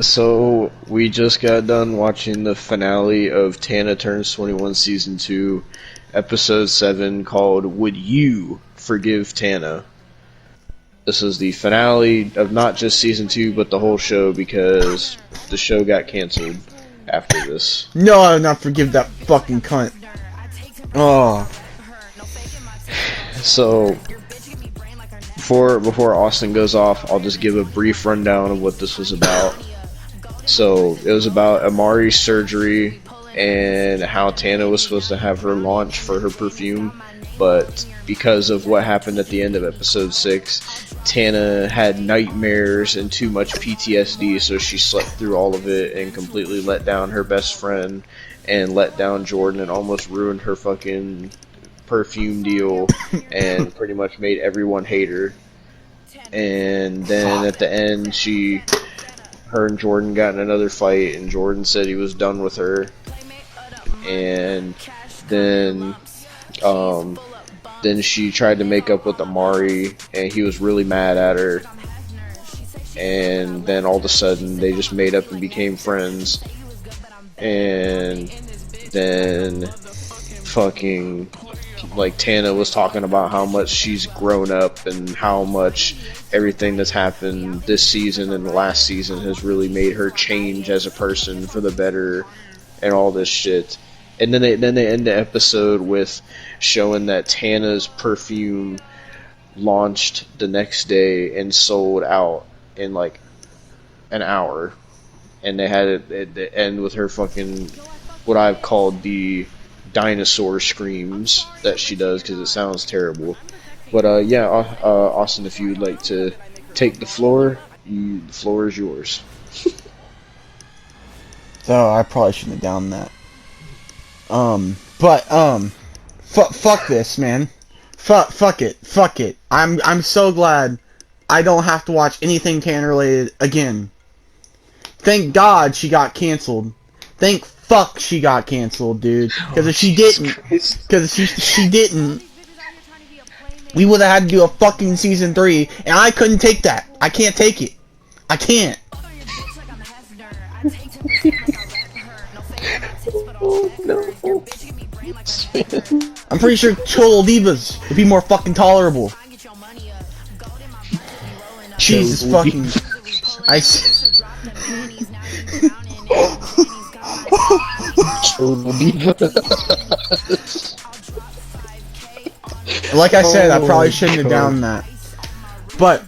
So, we just got done watching the finale of Tana Turns 21 Season 2, Episode 7, called Would You Forgive Tana? This is the finale of not just Season 2, but the whole show, because the show got canceled after this. No, I will not forgive that fucking cunt. Oh. So, before Austin goes off, I'll just give a brief rundown of what this was about. So, it was about Amari's surgery and how Tana was supposed to have her launch for her perfume, but because of what happened at the end of episode 6, Tana had nightmares and too much PTSD, so she slept through all of it and completely let down her best friend and let down Jordan and almost ruined her fucking perfume deal and pretty much made everyone hate her. And then at the end, her and Jordan got in another fight, and Jordan said he was done with her. And then she tried to make up with Amari, and he was really mad at her. And then all of a sudden, they just made up and became friends. And then fucking, like, Tana was talking about how much she's grown up and how much everything that's happened this season and the last season has really made her change as a person for the better and all this shit. And then they end the episode with showing that Tana's perfume launched the next day and sold out in like an hour. And they had it end with her fucking, what I've called the dinosaur screams that she does, because it sounds terrible. But yeah, Austin, if you'd like to take the floor, the floor is yours. So I probably shouldn't have done that. Fuck this, man. Fuck it. I'm so glad I don't have to watch anything Tana related again. Thank God she got canceled. Thank fuck she got canceled, dude. Because if she didn't, we would have had to do a fucking season 3, and I couldn't take that. I can't take it. I can't. I'm pretty sure Cholo Divas would be more fucking tolerable. Jesus fucking. Like I said, I probably shouldn't have done that. But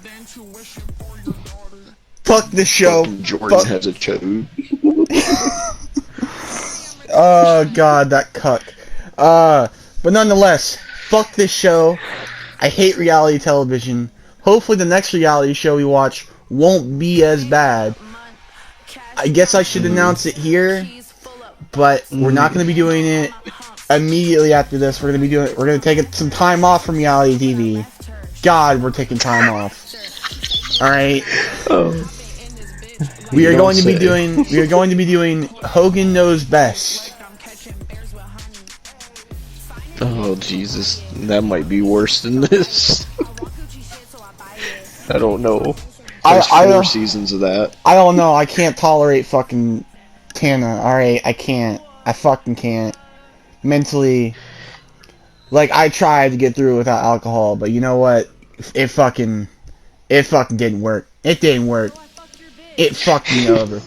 fuck this show. Jordan has a chode. Oh god, that cuck. But nonetheless, fuck this show. I hate reality television. Hopefully the next reality show we watch won't be as bad. I guess I should announce it here, but we're not going to be doing it immediately after this. We're going to take some time off from reality TV. God, we're taking time off. All right. We are going to be doing Hogan Knows Best. Oh Jesus, that might be worse than this. I don't know. There's 4 seasons of that. I don't know. I can't tolerate fucking Tana. Alright, I can't. I fucking can't. Mentally. Like, I tried to get through without alcohol, but you know what? It fucking didn't work. It didn't work. It fucked me over.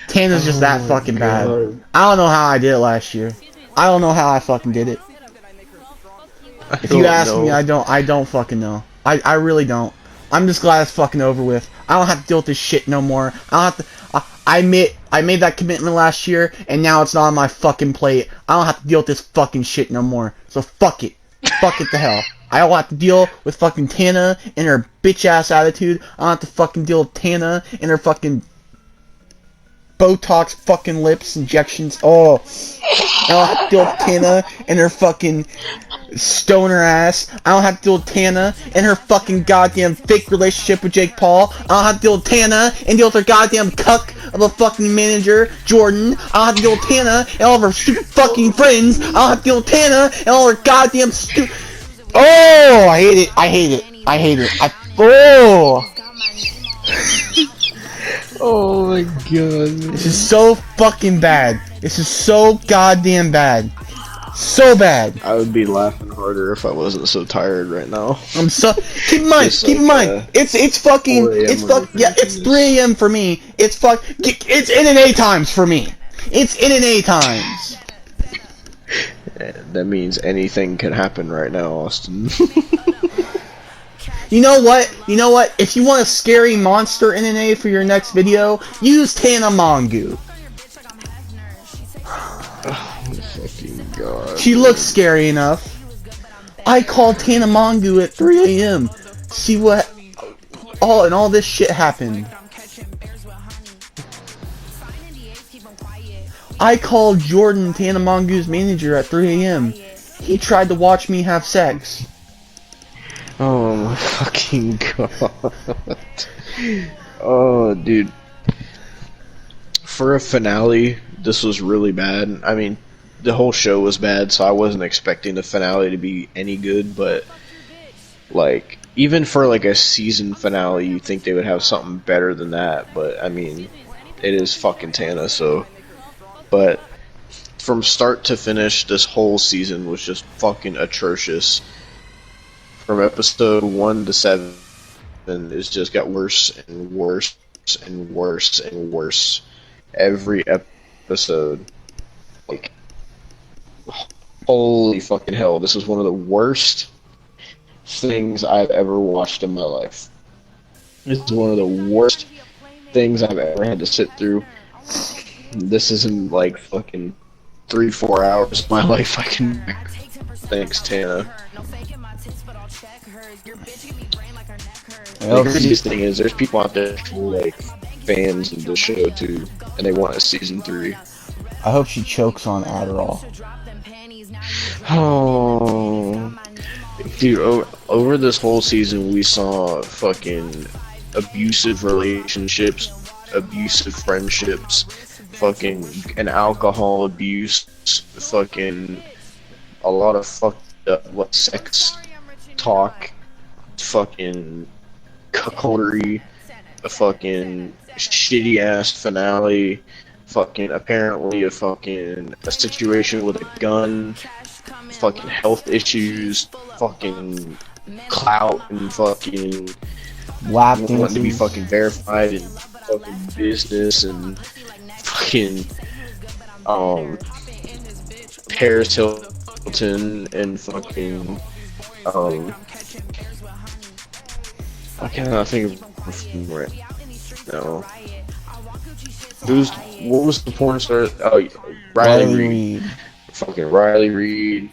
Tana's just that fucking bad. I don't know how I did it last year. I don't know how I fucking did it. If you ask me, I don't fucking know. I really don't. I'm just glad it's fucking over with. I don't have to deal with this shit no more. I don't have to. I made that commitment last year, and now it's not on my fucking plate. I don't have to deal with this fucking shit no more. So fuck it. Fuck it to hell. I don't have to deal with fucking Tana and her bitch ass attitude. I don't have to fucking deal with Tana and her fucking Botox fucking lips injections. Oh, I don't have to deal with Tana and her fucking stoner ass. I don't have to deal with Tana and her fucking goddamn fake relationship with Jake Paul. I don't have to deal with Tana and deal with her goddamn cuck of a fucking manager, Jordan. I don't have to deal with Tana and all of her stupid fucking friends. I don't have to deal with Tana and all her goddamn stupid. Oh, I hate it. I hate it. I hate it. Oh. Oh my god. This is so fucking bad. This is so goddamn bad. So bad. I would be laughing harder if I wasn't so tired right now. I'm so. Keep in mind. Just Keep in like, mind. It's fucking. 4 a.m. It's when fuck. Yeah. It's 3 a.m. for me. It's fuck. It's NNA times for me. It's NNA times. That means anything can happen right now, Austin. You know what? You know what? If you want a scary monster NNA for your next video, use Tana Mongu. Oh my fucking god. She looks scary enough. I called Tana Mongu at 3 a.m. See what all this shit happened. I called Jordan, Tana Mongu's manager, at 3 a.m. He tried to watch me have sex. Oh my fucking god. Oh, dude. For a finale, this was really bad. I mean, the whole show was bad, so I wasn't expecting the finale to be any good, but, like, even for, like, a season finale, you'd think they would have something better than that, but, I mean, it is fucking Tana, so... But, from start to finish, this whole season was just fucking atrocious. From episode 1 to 7, it's just got worse and worse and worse and worse. Every episode. Like, holy fucking hell, this is one of the worst things I've ever watched in my life. This is one of the worst things I've ever had to sit through. This isn't like fucking 3-4 hours of my life I can. Thanks, Tana. The craziest thing is, there's people out there who are like fans of the show too, and they want a season 3. I hope she chokes on Adderall. Oh, dude, over this whole season, we saw fucking abusive relationships, abusive friendships, fucking an alcohol abuse, fucking a lot of fucked up sex talk, fucking cuckoldry, a fucking shitty ass finale, fucking apparently a situation with a gun, fucking health issues, fucking clout and fucking wanting to be fucking verified in fucking business and fucking Paris Hilton and fucking I cannot think of right now. What was the porn star? Oh, Riley Reid. Fucking Riley Reid.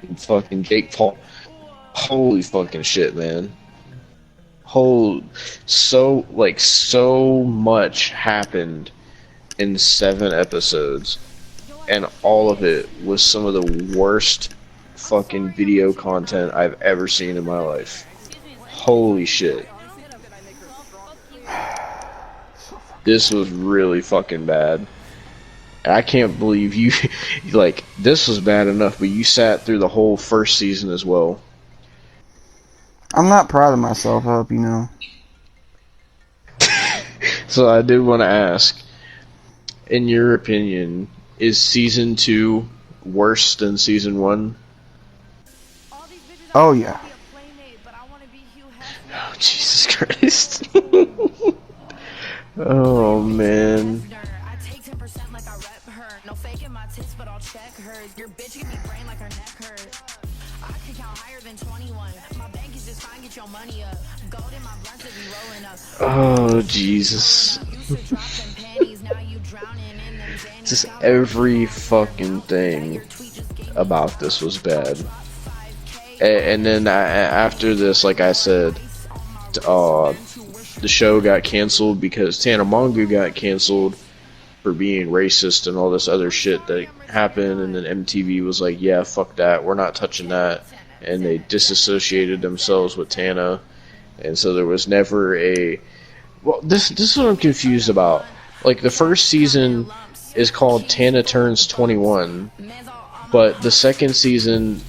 And fucking Jake Paul. Holy fucking shit, man. So much happened in 7 episodes. And all of it was some of the worst fucking video content I've ever seen in my life. Holy shit. This was really fucking bad. And I can't believe you, like, this was bad enough, but you sat through the whole first season as well. I'm not proud of myself, I hope you know. So I did want to ask, in your opinion, is season 2 worse than season 1? Oh yeah. Oh, Jesus Christ. Oh man. Oh Jesus. Just every fucking thing about this was bad. And then after this, like I said, the show got canceled because Tana Mongu got canceled for being racist and all this other shit that happened, and then MTV was like, yeah, fuck that, we're not touching that, and they disassociated themselves with Tana, and so there was never a... Well, this is what I'm confused about. Like, the first season is called Tana Turns 21, but the second season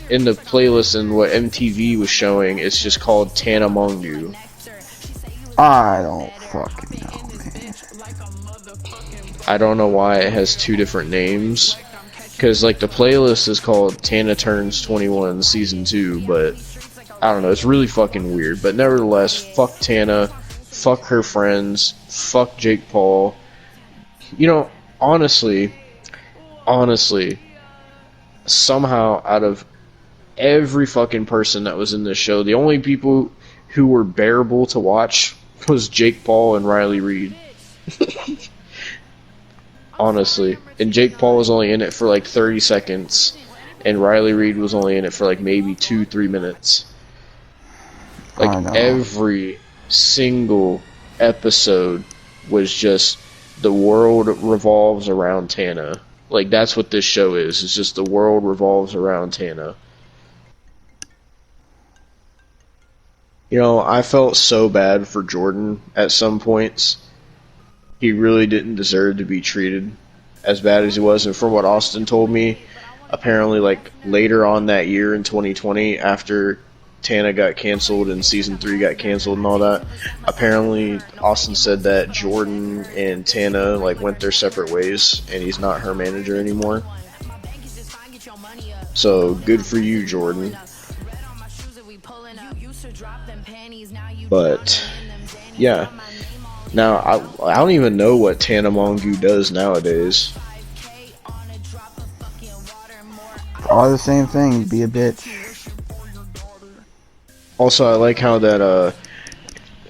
in the playlist and what MTV was showing, it's just called Tana Mongu. I don't fucking know, man. I don't know why it has two different names. Because, like, the playlist is called Tana Turns 21 Season 2, but I don't know, it's really fucking weird. But nevertheless, fuck Tana, fuck her friends, fuck Jake Paul. You know, honestly, somehow out of every fucking person that was in this show, the only people who were bearable to watch was Jake Paul and Riley Reid. Honestly. And Jake Paul was only in it for like 30 seconds, and Riley Reid was only in it for like maybe 2-3 minutes. Like, every single episode was just the world revolves around Tana. Like, that's what this show is. It's just the world revolves around Tana. You know, I felt so bad for Jordan at some points. He really didn't deserve to be treated as bad as he was. And from what Austin told me, apparently, like, later on that year in 2020, after Tana got canceled and season 3 got canceled and all that, apparently Austin said that Jordan and Tana, like, went their separate ways and he's not her manager anymore. So good for you, Jordan. But yeah, now I don't even know what Tana Mongeau does nowadays. All the same thing, be a bitch. Also, I like how that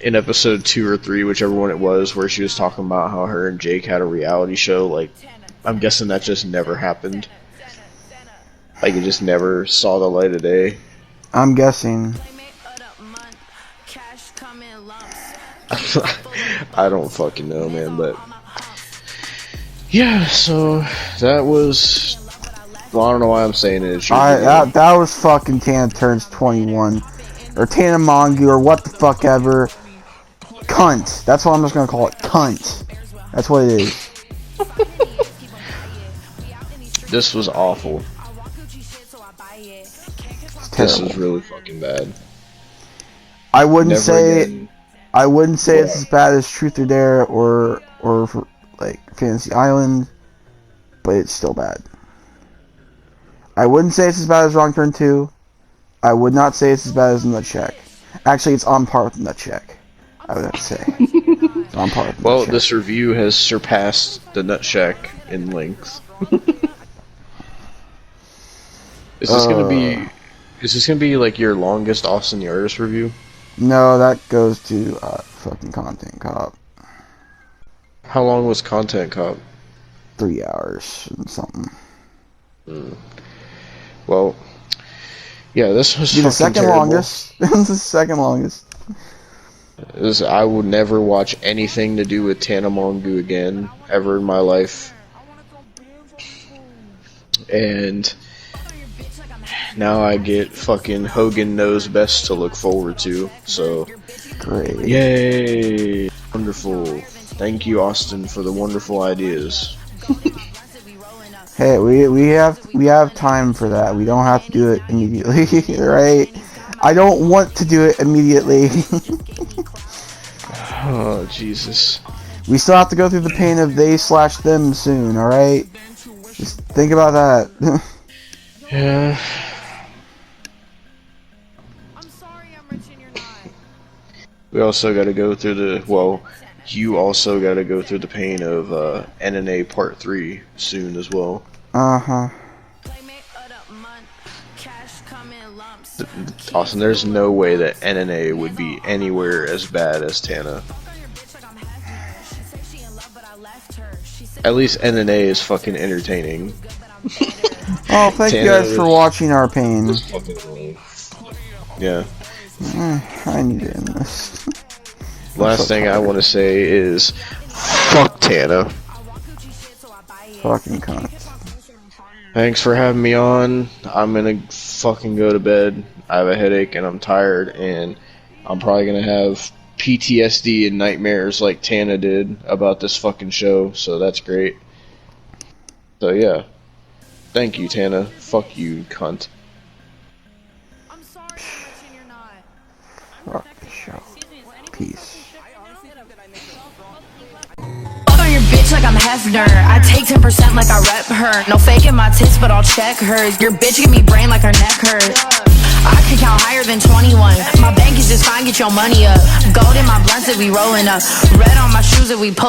in episode 2 or 3, whichever one it was, where she was talking about how her and Jake had a reality show. Like, I'm guessing that just never happened. Like, it just never saw the light of day. I'm guessing. I don't fucking know, man, but yeah, so that was, well, I don't know why I'm saying it. That was fucking Tana Turns 21, or Tana Mongeau, or what the fuck ever. Cunt. That's what I'm just gonna call it. Cunt. That's what it is. This was awful. This is really fucking bad. I wouldn't say it's as bad as Truth or Dare or like Fantasy Island, but it's still bad. I wouldn't say it's as bad as Wrong Turn 2. I would not say it's as bad as Nut Check. Actually, it's on par with Nut Check, I would have to say. It's on par with Well, this review has surpassed the Nut Shack in length. Is this gonna be like your longest Austin the Artist review? No, that goes to fucking Content Cop. How long was Content Cop? 3 hours and something. Well, yeah, this was the second terrible. longest. This is the second longest. I would never watch anything to do with Tana Mongeau again, ever in my life. And now I get fucking Hogan Knows Best to look forward to, so great. Yay! Wonderful. Thank you, Austin, for the wonderful ideas. Hey, we have time for that. We don't have to do it immediately, right? I don't want to do it immediately. Oh, Jesus. We still have to go through the pain of they/them soon, alright? Just think about that. Yeah. We also gotta go through you also gotta go through the pain of NNA Part 3 soon as well. Uh-huh. Austin, there's no way that NNA would be anywhere as bad as Tana. At least NNA is fucking entertaining. Oh, thank you guys for watching our pain. Yeah. I need to end this. Last thing I want to say is, fuck Tana. Fucking cunt. Thanks for having me on. I'm gonna fucking go to bed. I have a headache and I'm tired, and I'm probably gonna have PTSD and nightmares like Tana did about this fucking show, so that's great. So yeah. Thank you, Tana. Fuck you, cunt. Fuck the show. Peace. Fuck on your bitch like like I'm Hefner. I take 10% like I rep her. No faking my tits, but I'll check hers. Your bitch give me brain like her neck hurt. I could count higher than 21. My bank is just fine, get your money up. Gold in my blunts that we rolling up. Red on my shoes that we pull.